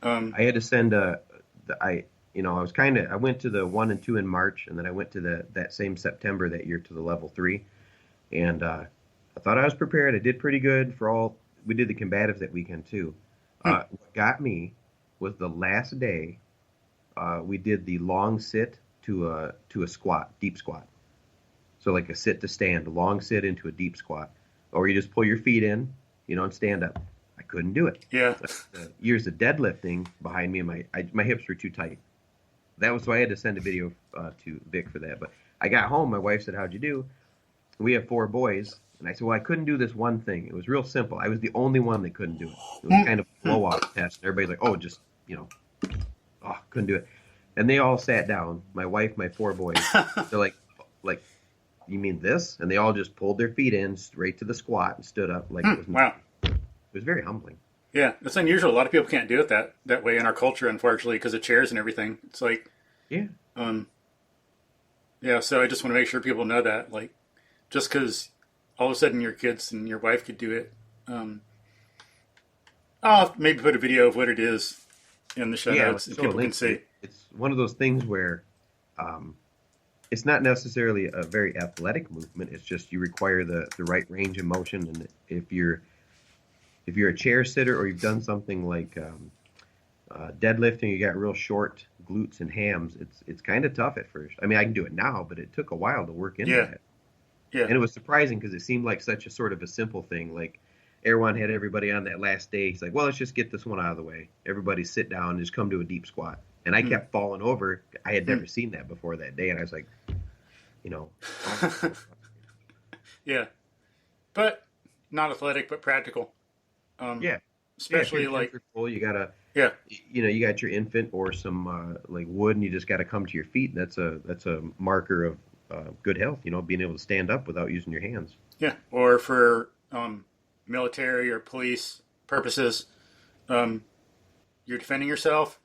I had to send I went to the 1 and 2 in March, and then I went to that same September that year to the level 3, and I thought I was prepared. I did pretty good we did the combatives that weekend too. What got me was the last day. We did the long sit to a squat, deep squat. So like a sit to stand, a long sit into a deep squat, or you just pull your feet in, and stand up. I couldn't do it. Yeah. Years of deadlifting behind me, and my hips were too tight. So I had to send a video to Vic for that. But I got home. My wife said, "How'd you do?" We have 4 boys, and I said, "Well, I couldn't do this one thing. It was real simple. I was the only one that couldn't do it. It was kind of a blow-off test. Everybody's like, oh, just couldn't do it." And they all sat down. My wife, my 4 boys. They're like, you mean this? And they all just pulled their feet in straight to the squat and stood up like it was. Wow. It was very humbling. Yeah, it's unusual. A lot of people can't do it that way in our culture, unfortunately, because of chairs and everything. It's like, yeah. Yeah, so I just want to make sure people know that, like, just because all of a sudden your kids and your wife could do it, I'll maybe put a video of what it is in the show notes and people can see. It's one of those things where it's not necessarily a very athletic movement. It's just you require the right range of motion, and if you're a chair sitter or you've done something like deadlifting, you got real short glutes and hams. It's kind of tough at first. I mean, I can do it now, but it took a while to work into that. Yeah. And it was surprising because it seemed like such a sort of a simple thing. Like Erwan had everybody on that last day. He's like, well, let's just get this one out of the way. Everybody sit down and just come to a deep squat. And I kept falling over. I had never seen that before that day. And I was like, you know, Yeah, but not athletic, but practical. yeah. Yeah, if Especially your like, hands are full, you gotta, yeah, you got your infant or some like wood, and you just got to come to your feet. That's a marker of good health. Being able to stand up without using your hands. yeah, or for military or police purposes, um, you're defending yourself.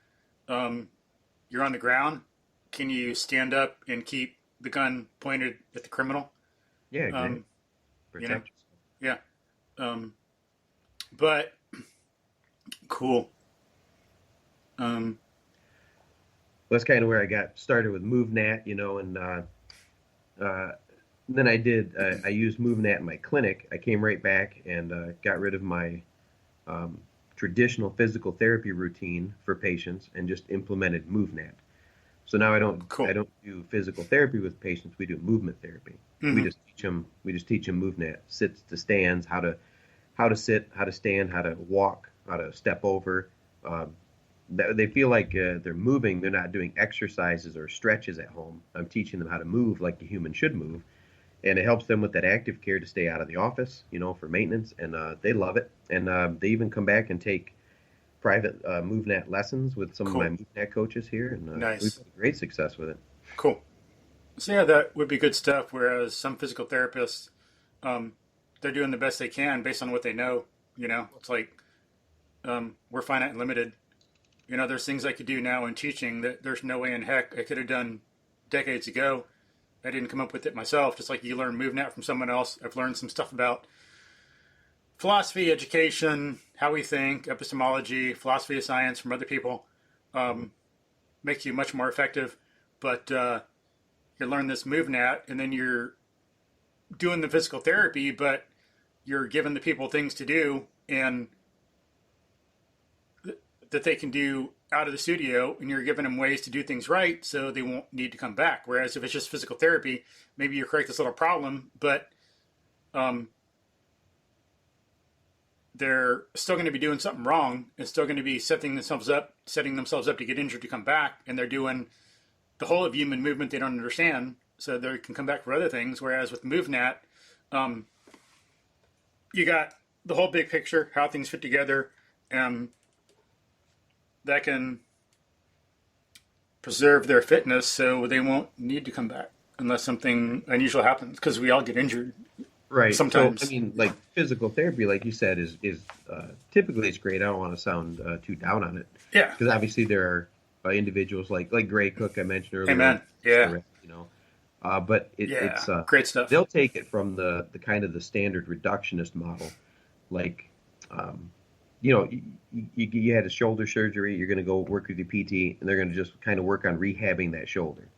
Um, you're on the ground. Can you stand up and keep the gun pointed at the criminal? Yeah, exactly. Um, you know, Protect yourself. yeah. But cool. Um, That's kind of where I got started with MovNat, and uh, then I used MovNat in my clinic. I came right back and got rid of my um, traditional physical therapy routine for patients and just implemented MovNat. So now I cool. don't do physical therapy with patients. We do movement therapy. Hmm. We just teach them MovNat, sits to stands, how to sit, how to stand, how to walk, how to step over. Um, they feel like they're moving. They're not doing exercises or stretches at home. I'm teaching them how to move like a human should move, and it helps them with that active care to stay out of the office, for maintenance, and they love it. And they even come back and take private MovNat lessons with some of my Cool. MovNat coaches here, and we've Nice. had great success with it. Cool. So yeah, that would be good stuff. Whereas some physical therapists, um, they're doing the best they can based on what they know. It's like we're finite and limited. There's things I could do now in teaching that there's no way in heck I could have done decades ago. I didn't come up with it myself. Just like you learn MovNat from someone else, I've learned some stuff about philosophy, education, how we think, epistemology, philosophy of science from other people. Makes you much more effective. But you learn this MovNat, and then you're doing the physical therapy, but you're giving the people things to do and that they can do out of the studio, and you're giving them ways to do things right so they won't need to come back. Whereas if it's just physical therapy, maybe you correct this little problem, but um, they're still going to be doing something wrong and still going to be setting themselves up to get injured to come back, and they're doing the whole of human movement they don't understand, so they can come back for other things. Whereas with MovNat, you got the whole big picture, how things fit together, and that can preserve their fitness so they won't need to come back unless something unusual happens, because we all get injured Right. So, I sometimes. mean, like physical therapy, like you said, is typically it's great. I don't want to sound too down on it Yeah. because obviously there are individuals like Gray Cook I mentioned earlier, Amen. Yeah. but Yeah. it's Great stuff. they'll take it from the kind of the standard reductionist model, like um, you had a shoulder surgery, you're going to go work with your PT, and they're going to just kind of work on rehabbing that shoulder.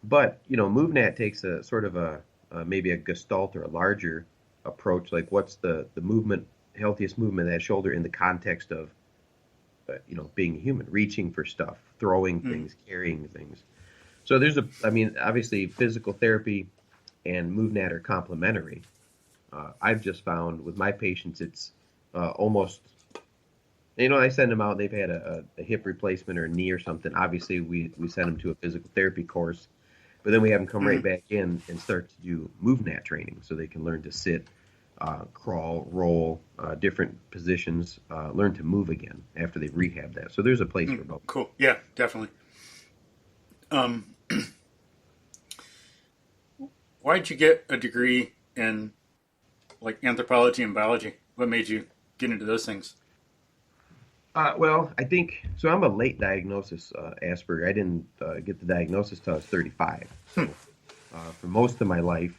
But MovNat takes a sort of a maybe a gestalt or a larger approach, like what's the movement, healthiest movement of that shoulder in the context of being human, reaching for stuff, throwing Mm. things, carrying things. So I mean, obviously physical therapy and MovNat are complementary. I've just found with my patients, it's almost, I send them out, they've had a hip replacement or a knee or something. Obviously, we send them to a physical therapy course, but then we have them come right Mm. back in and start to do MovNat training so they can learn to sit, crawl, roll, different positions, learn to move again after they've rehabbed that. So there's a place for Mm. both. Cool. Yeah, definitely. Um, why'd you get a degree in like anthropology and biology? What made you get into those things? Well, I think so. I'm a late diagnosis Asperger. I didn't get the diagnosis till I was 35. So for most of my life,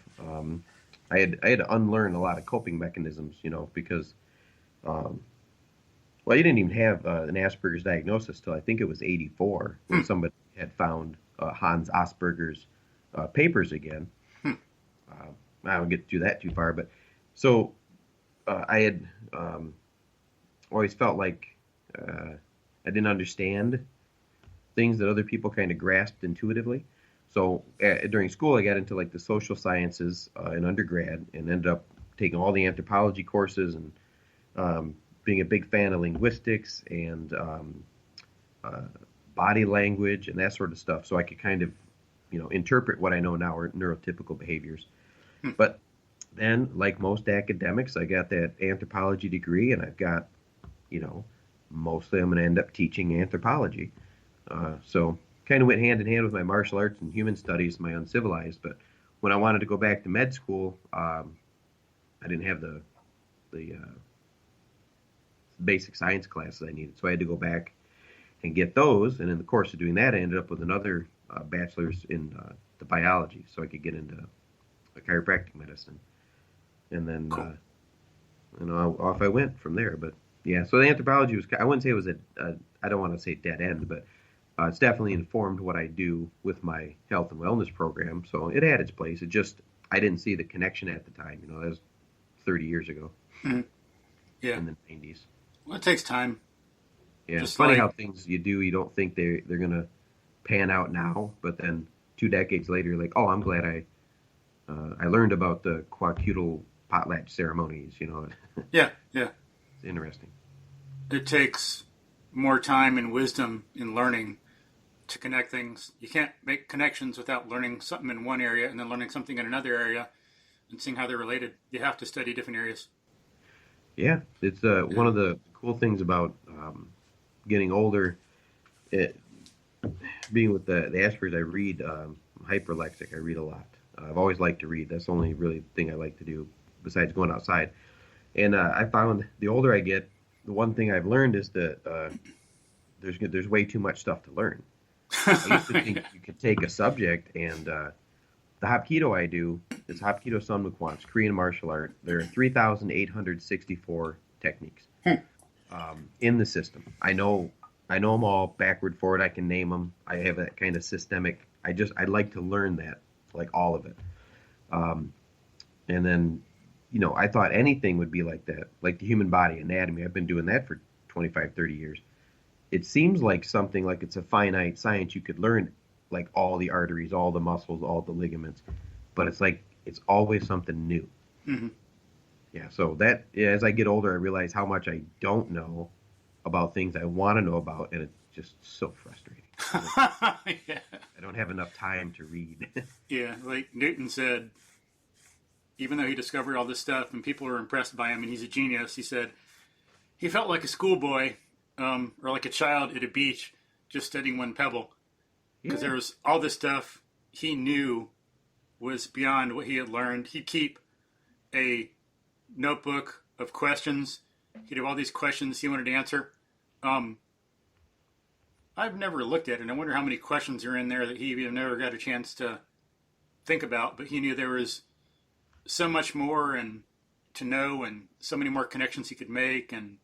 I had to unlearn a lot of coping mechanisms. Because um, well, you didn't even have an Asperger's diagnosis till I think it was 84 when Hmm. somebody had found Hans Asperger's papers again. Hmm. Uh, I don't get to do that too far, but so I had always felt like I didn't understand things that other people kind of grasped intuitively. So during school, I got into like the social sciences in undergrad and ended up taking all the anthropology courses and being a big fan of linguistics and uh, body language and that sort of stuff, so I could kind of, interpret what I know now are neurotypical behaviors. But then, like most academics, I got that anthropology degree, and I've got, mostly I'm going to end up teaching anthropology. So kind of went hand in hand with my martial arts and human studies, my Uncivilized. But when I wanted to go back to med school, I didn't have the basic science classes I needed, so I had to go back and get those. And in the course of doing that, I ended up with another bachelor's in the biology, so I could get into chiropractic medicine. And then, cool. Off I went from there. But yeah, so the anthropology was, I wouldn't say it was I don't want to say dead end, but it's definitely informed what I do with my health and wellness program. So it had its place. It just, I didn't see the connection at the time. That was 30 years ago. Mm-hmm. Yeah. In the 90s. Well, it takes time. Yeah, it's funny how things you do, you don't think they're going to pan out now, but then 2 decades later, you're like, oh, I'm glad I learned about the quacudal potlatch ceremonies, Yeah. It's interesting. It takes more time and wisdom in learning to connect things. You can't make connections without learning something in one area and then learning something in another area and seeing how they're related. You have to study different areas. Yeah, it's one of the cool things about getting older. Being with the Asperger's, I read hyperlexic. I read a lot. I've always liked to read. That's the only really thing I like to do besides going outside. And I found the older I get, the one thing I've learned is that there's way too much stuff to learn. I used to think you could take a subject and the Hapkido I do is Hapkido Sunmukwan. It's Korean martial art. There are 3,864 techniques in the system. I know them all backward, forward. I can name them. I have that kind of systemic. I like to learn that, like all of it. And then, I thought anything would be like that, like the human body anatomy. I've been doing that for 25, 30 years. It seems like something like it's a finite science. You could learn like all the arteries, all the muscles, all the ligaments, but it's like it's always something new. Mm-hmm. Yeah, so that as I get older, I realize how much I don't know about things I want to know about, and it's just so frustrating. Yeah. I don't have enough time to read. Yeah, like Newton said, even though he discovered all this stuff and people were impressed by him and he's a genius, he said he felt like a schoolboy or like a child at a beach just studying one pebble. Because there was all this stuff he knew was beyond what he had learned. He'd keep a notebook of questions. He'd have all these questions he wanted to answer. I've never looked at it. I wonder how many questions are in there that he even never got a chance to think about. But he knew there was so much more and to know and so many more connections he could make and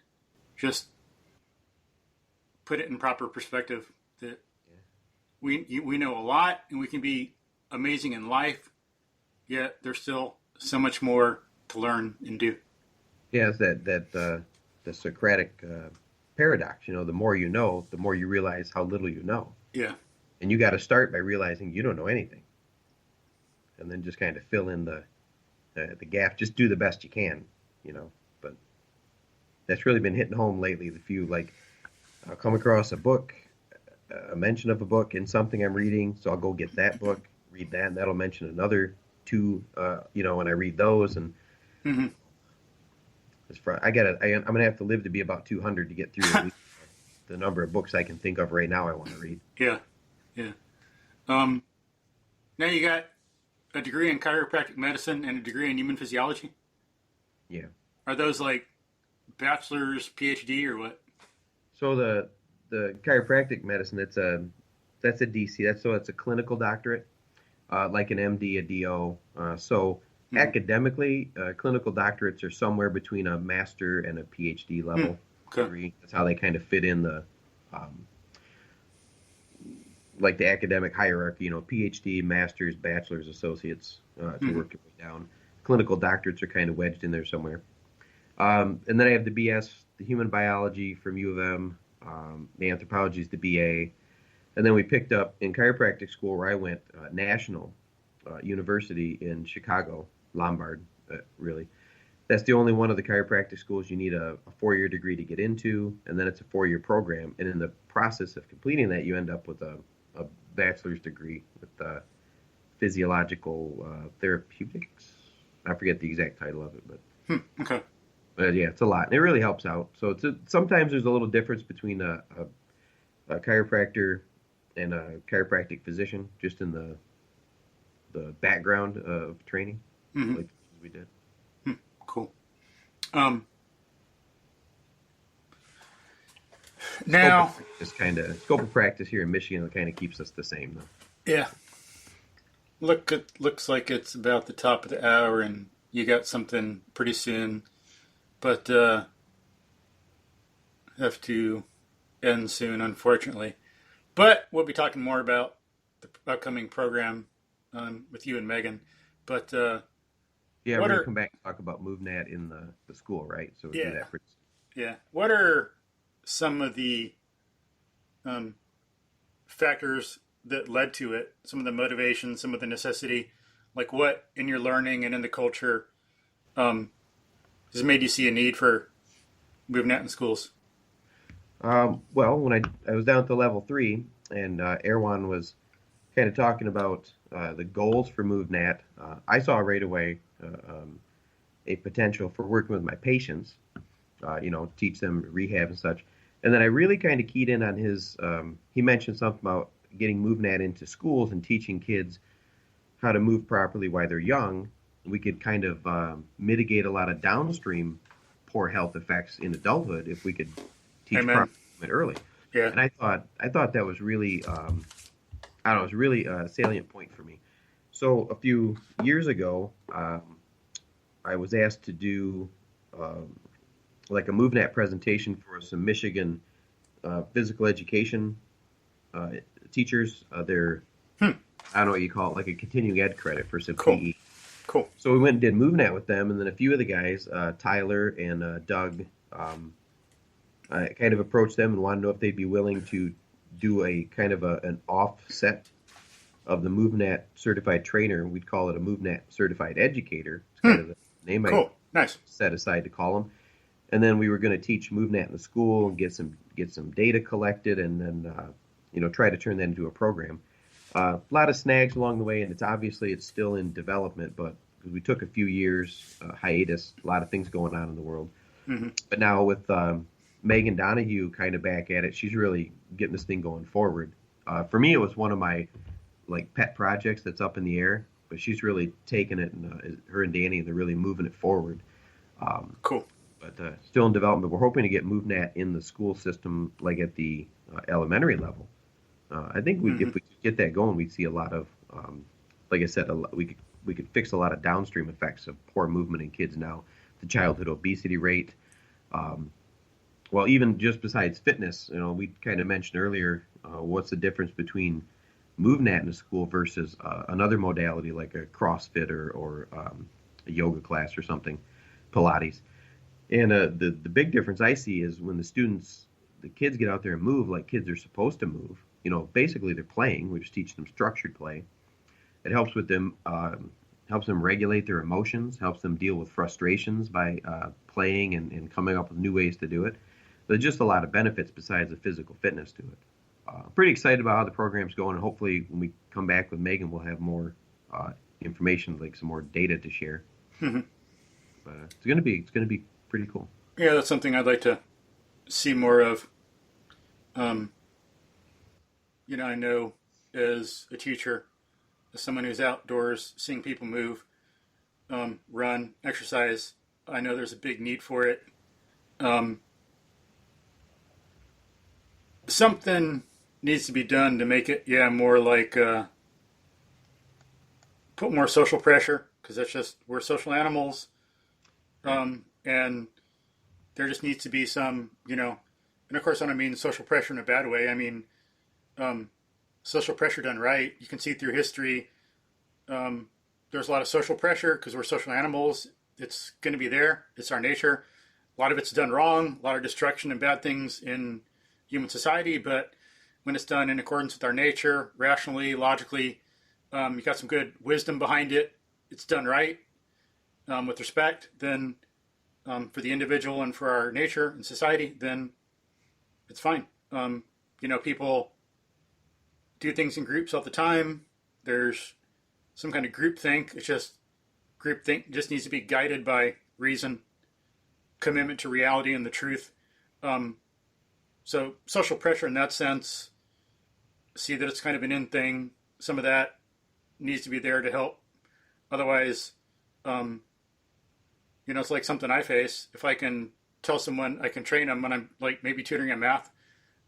just put it in proper perspective that we know a lot and we can be amazing in life, yet there's still so much more to learn and do. Yeah, it's the Socratic paradox. The more you know, the more you realize how little you know. Yeah. And you got to start by realizing you don't know anything, and then just kind of fill in the gap. Just do the best you can, But that's really been hitting home lately. The few I'll come across a book, a mention of a book in something I'm reading, so I'll go get that book, read that, and that'll mention another two, when I read those, and mm-hmm. I'm gonna have to live to be about 200 to get through at least the number of books I can think of right now I want to read. Yeah. Now you got a degree in chiropractic medicine and a degree in human physiology. Yeah. Are those like bachelor's, PhD, or what? So the chiropractic medicine, that's a DC. It's a clinical doctorate, like an MD, a DO. Academically, clinical doctorates are somewhere between a master and a PhD level degree. That's how they kind of fit in the the academic hierarchy. PhD, masters, bachelors, associates to work your way down. Clinical doctorates are kind of wedged in there somewhere. And then I have the BS, the human biology from U of M. The anthropology is the BA. And then we picked up in chiropractic school where I went, National University in Chicago, Lombard, really. That's the only one of the chiropractic schools you need a 4-year degree to get into, and then it's a 4-year program. And in the process of completing that, you end up with a bachelor's degree with physiological therapeutics. I forget the exact title of it, Okay. but yeah, it's a lot. And it really helps out. So sometimes there's a little difference between a chiropractor and a chiropractic physician, just in the background of training, Mm-hmm. like we did. Cool. Now, Scope of practice here in Michigan kind of keeps us the same, though. yeah, it looks like it's about the top of the hour, and you got something pretty soon, but have to end soon, unfortunately. But we'll be talking more about the upcoming program with you and Megan. But Yeah, we're what gonna are come back and talk about MovNat in the school, right? So we'll do yeah that pretty soon. yeah what are some of the factors that led to it? Some of the motivation, some of the necessity, like what in your learning and in the culture has made you see a need for moving out in schools? Well, when I was down to level 3, and Erwan was kind of talking about the goals for MovNat, I saw right away a potential for working with my patients, teach them rehab and such. And then I really kind of keyed in on his, he mentioned something about getting MovNat into schools and teaching kids how to move properly while they're young. We could kind of mitigate a lot of downstream poor health effects in adulthood if we could teach Amen. proper movement early. Yeah. And I thought that was really, I don't know, it was really a salient point for me. So a few years ago, I was asked to do like a MovNat presentation for some Michigan physical education teachers. They're, I don't know what you call it, like a continuing ed credit for some Cool. PE. Cool. So we went and did MovNat with them, and then a few of the guys, Tyler and Doug, I kind of approached them and wanted to know if they'd be willing to do a kind of an offset of the MovNat certified trainer. We'd call it a MovNat certified educator. It's kind of the name I Cool. Nice. set aside to call them. And then we were going to teach MovNat in the school and get some data collected, and then try to turn that into a program. A lot of snags along the way, and it's still in development, but because we took a few years hiatus, a lot of things going on in the world. Mm-hmm. But now with Megan Donahue kind of back at it, she's really getting this thing going forward. For me, it was one of my pet projects that's up in the air, but she's really taken it, and her and Danny, they're really moving it forward. Cool. But still in development. We're hoping to get MovNat in the school system, like at the elementary level. I think if we could get that going, we'd see a lot of, like I said, we could fix a lot of downstream effects of poor movement in kids now. The childhood obesity rate. Well, even just besides fitness, we kind of mentioned earlier, what's the difference between MovNat in a school versus another modality like a CrossFit or a yoga class or something, Pilates. And the big difference I see is when the kids get out there and move like kids are supposed to move. Basically they're playing. We just teach them structured play. It helps with them, helps them regulate their emotions, helps them deal with frustrations by playing and coming up with new ways to do it. There's just a lot of benefits besides the physical fitness to it. I'm pretty excited about how the program's going, and hopefully when we come back with Megan, we'll have more information, like some more data to share. Mm-hmm. But it's gonna be pretty cool. Yeah, that's something I'd like to see more of. I know as a teacher, as someone who's outdoors, seeing people move, run, exercise, I know there's a big need for it. Something needs to be done to make it, more like put more social pressure, because we're social animals. And there just needs to be some, and of course I don't mean social pressure in a bad way. I mean, social pressure done right. You can see through history, there's a lot of social pressure because we're social animals. It's going to be there. It's our nature. A lot of it's done wrong, a lot of destruction and bad things in human society, but when it's done in accordance with our nature, rationally, logically, you got some good wisdom behind it, it's done right, with respect, then for the individual and for our nature and society, then it's fine. People do things in groups all the time. There's some kind of group think. It's just group think just needs to be guided by reason, commitment to reality and the truth. So social pressure in that sense, see that it's kind of an in thing. Some of that needs to be there to help. Otherwise, it's like something I face. If I can tell someone, I can train them when I'm like maybe tutoring in math,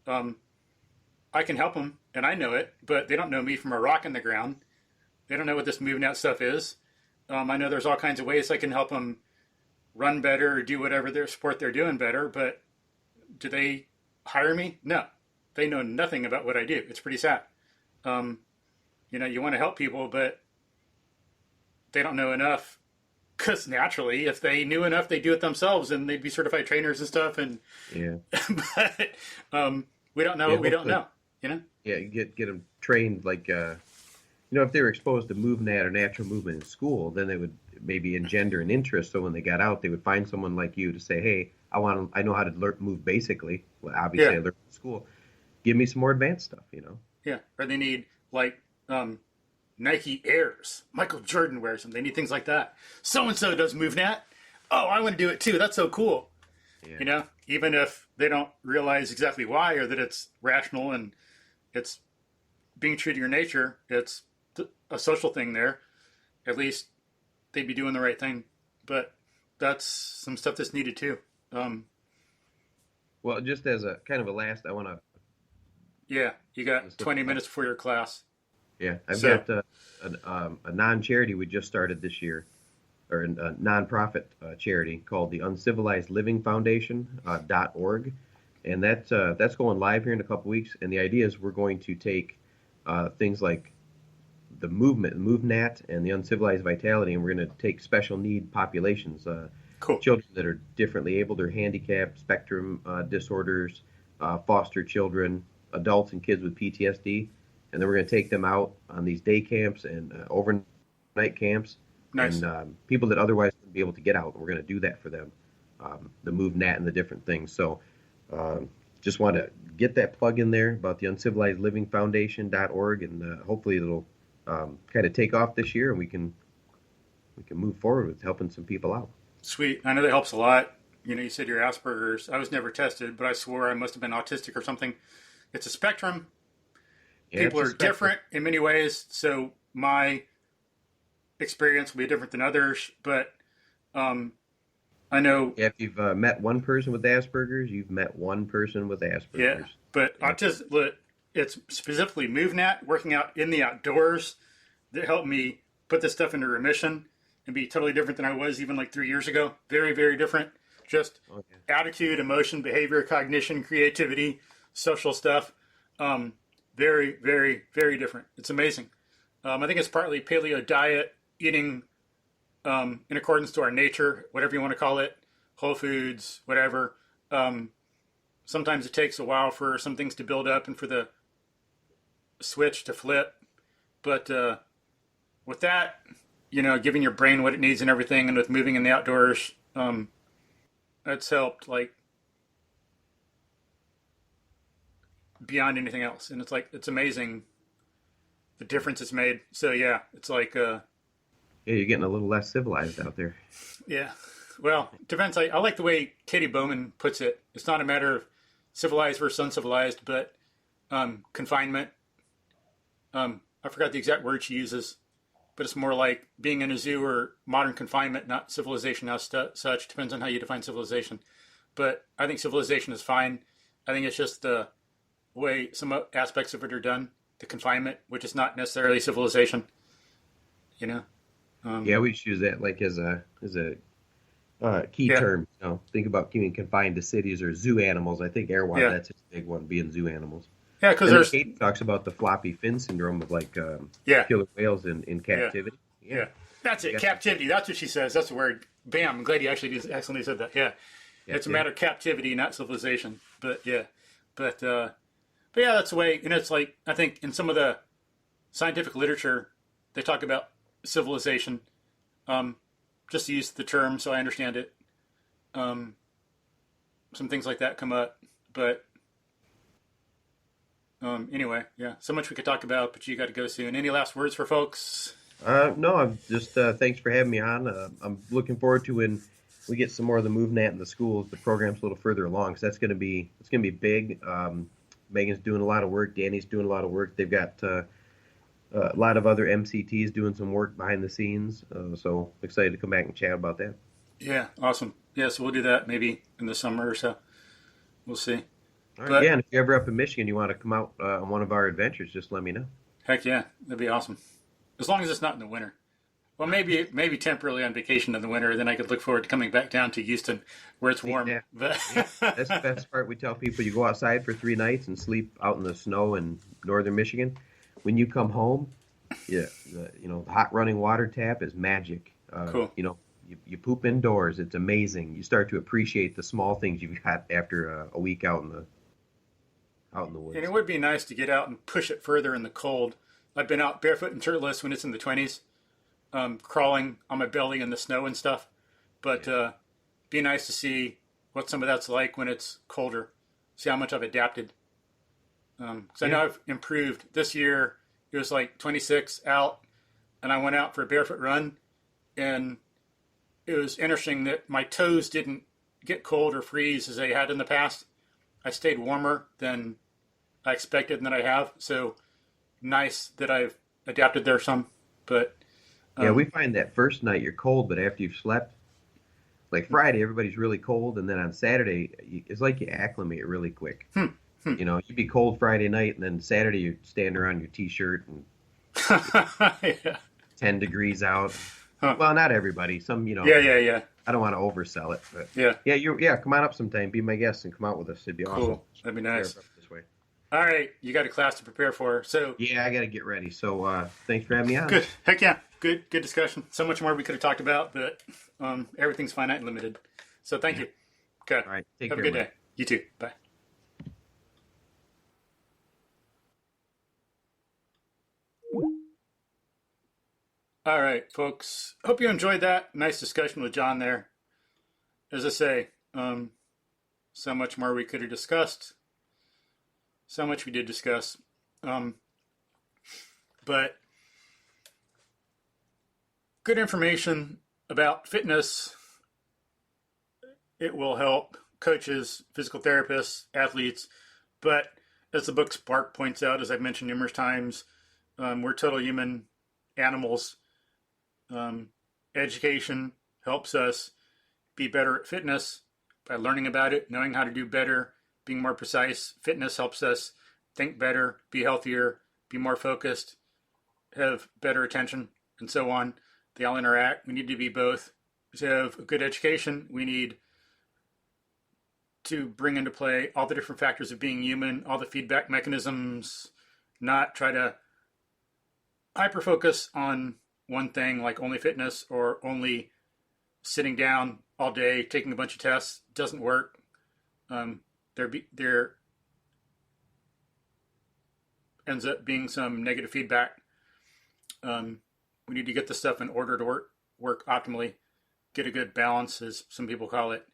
I can help them and I know it, but they don't know me from a rock in the ground. They don't know what this MovNat stuff is. I know there's all kinds of ways I can help them run better or do whatever their sport they're doing better, but do they hire me? No. They know nothing about what I do. It's pretty sad. You want to help people, but they don't know enough. Because naturally, if they knew enough, they'd do it themselves, and they'd be certified trainers and stuff. And yeah, but we don't know what we don't know. Yeah, you get them trained like if they were exposed to MovNat or natural movement in school, then they would maybe engender an interest. So when they got out, they would find someone like you to say, "Hey, I know how to move basically. Well, obviously, I learned in school. Give me some more advanced stuff." Yeah, or they need like Nike Airs. Michael Jordan wears them. They need things like that. So-and-so does MovNat. Oh, I want to do it too. That's so cool. Yeah. Even if they don't realize exactly why or that it's rational and it's being true to your nature, it's a social thing there. At least they'd be doing the right thing. But that's some stuff that's needed too. Well, just as a kind of a last, I want to... Yeah, you got 20 minutes before your class. Yeah, I've got a non-charity we just started this year, or a nonprofit charity called the Uncivilized Living Foundation .org, and that's going live here in a couple weeks. And the idea is we're going to take things like the MovNat, and the Uncivilized Vitality, and we're going to take special need populations, cool. Children that are differently abled or handicapped, spectrum disorders, foster children, adults and kids with PTSD. And then we're going to take them out on these day camps and overnight camps. Nice. And people that otherwise wouldn't be able to get out. We're going to do that for them, the MovNat and the different things. So just want to get that plug in there about the Uncivilized Living Foundation.org, and hopefully it'll kind of take off this year, and we can move forward with helping some people out. Sweet. I know that helps a lot. You said you're Asperger's. I was never tested, but I swore I must have been autistic or something. It's a spectrum. Yeah, people are different in many ways, so my experience will be different than others, but I know... Yeah, if you've met one person with Asperger's, you've met one person with Asperger's. Yeah, but autism, it's specifically MovNat, working out in the outdoors, that helped me put this stuff into remission and be totally different than I was even like 3 years ago. Very, very different. Just attitude, emotion, behavior, cognition, creativity, social stuff. Very, very, very different. It's amazing. I think it's partly paleo diet, eating in accordance to our nature, whatever you want to call it, whole foods, whatever. Sometimes it takes a while for some things to build up and for the switch to flip. But with that, giving your brain what it needs and everything, and with moving in the outdoors, that's helped like beyond anything else. And it's amazing the difference it's made. So yeah, it's like yeah, you're getting a little less civilized out there. Yeah, well, depends. I like the way Katie Bowman puts it. It's not a matter of civilized versus uncivilized, but confinement. I forgot the exact word she uses, but it's more like being in a zoo or modern confinement, not civilization as such. Depends on how you define civilization. But I think civilization is fine. I think it's just the way some aspects of it are done, the confinement, which is not necessarily civilization. Yeah, we just use that like as a key term. Think about being confined to cities or zoo animals. I think Erwan, that's a big one, being zoo animals. Yeah, because Kate talks about the floppy fin syndrome of like killer whales in captivity. Yeah, that's it. Captivity. That's what she says. That's the word. Bam! I'm glad you actually accidentally said that. Yeah, it's a matter of captivity, not civilization. But yeah, that's the way. It's like, I think in some of the scientific literature, they talk about civilization. Just to use the term so I understand it. some things like that come up. But anyway, yeah, so much we could talk about, but you got to go soon. Any last words for folks? No, I'm just thanks for having me on. I'm looking forward to when we get some more of the MovNat in the schools. The program's a little further along, so it's gonna be big. Megan's doing a lot of work. Danny's doing a lot of work. They've got a lot of other MCTs doing some work behind the scenes. So excited to come back and chat about that. Yeah, awesome. Yeah, so we'll do that maybe in the summer or so. We'll see. All right, But yeah, and if you're ever up in Michigan, you want to come out on one of our adventures, just let me know. heck yeah, that'd be awesome. As long as it's not in the winter. Well, maybe temporarily on vacation in the winter, then I could look forward to coming back down to Houston where it's warm. Yeah, But yeah. That's the best part. We tell people you go outside for 3 nights and sleep out in the snow in northern Michigan. When you come home, yeah, the hot running water tap is magic. Cool. You poop indoors. It's amazing. You start to appreciate the small things you've got after a week out in the woods. And it would be nice to get out and push it further in the cold. I've been out barefoot and shirtless when it's in the 20s, crawling on my belly in the snow and stuff. But be nice to see what some of that's like when it's colder. See how much I've adapted. Because I know I've improved. This year it was like 26 out, and I went out for a barefoot run, and it was interesting that my toes didn't get cold or freeze as they had in the past. I stayed warmer than I expected and that I have. So nice that I've adapted there some. But Yeah, we find that first night you're cold, but after you've slept, like Friday, everybody's really cold, and then on Saturday, it's like you acclimate really quick. You'd be cold Friday night, and then Saturday you're standing around your t-shirt and yeah. 10 degrees out. Huh. Well, not everybody. Some, Yeah. I don't want to oversell it, but Yeah. come on up sometime, be my guest, and come out with us. It'd be awesome. Cool. That'd be nice. This way. All right. You got a class to prepare for. So Yeah, I got to get ready. So thanks for having me on. good. Heck yeah. Good discussion. So much more we could have talked about, but everything's finite and limited. So thank you. Okay. All right. Take Have care. a good man. day. You too. Bye. All right, folks. Hope you enjoyed that. Nice discussion with Jon there. As I say, so much more we could have discussed. So much we did discuss. But good information about fitness. It will help coaches, physical therapists, athletes. But as the book Spark points out, as I've mentioned numerous times, we're total human animals. Education helps us be better at fitness by learning about it, knowing how to do better, being more precise. Fitness helps us think better, be healthier, be more focused, have better attention, and so on. They all interact. We need to be both. To have a good education, we need to bring into play all the different factors of being human, all the feedback mechanisms, not try to hyper focus on one thing like only fitness or only sitting down all day taking a bunch of tests. Doesn't work. There ends up being some negative feedback. We need to get the stuff in order to work optimally, get a good balance, as some people call it.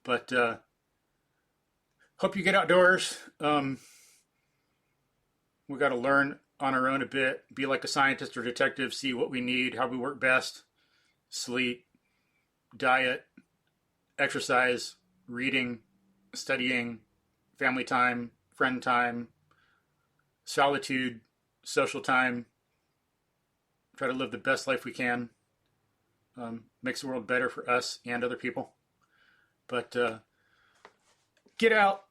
But hope you get outdoors. We got to learn on our own a bit, be like a scientist or detective, see what we need, how we work best, sleep, diet, exercise, reading, studying, family time, friend time, solitude, social time. Try to live the best life we can. Makes the world better for us and other people. But get out,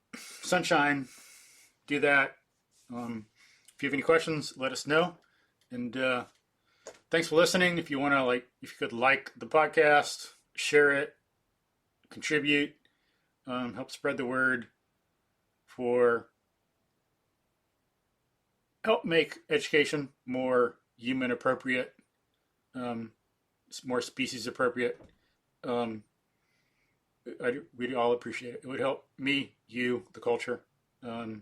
sunshine, do that. If you have any questions, let us know. And thanks for listening. If you want to, if you could like the podcast, share it, contribute, help spread the word help make education more human appropriate, more species appropriate. We'd all appreciate it. It would help me, you, the culture. And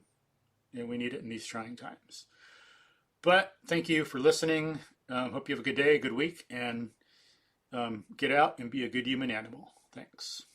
we need it in these trying times. But thank you for listening. Hope you have a good day, a good week, and get out and be a good human animal. Thanks.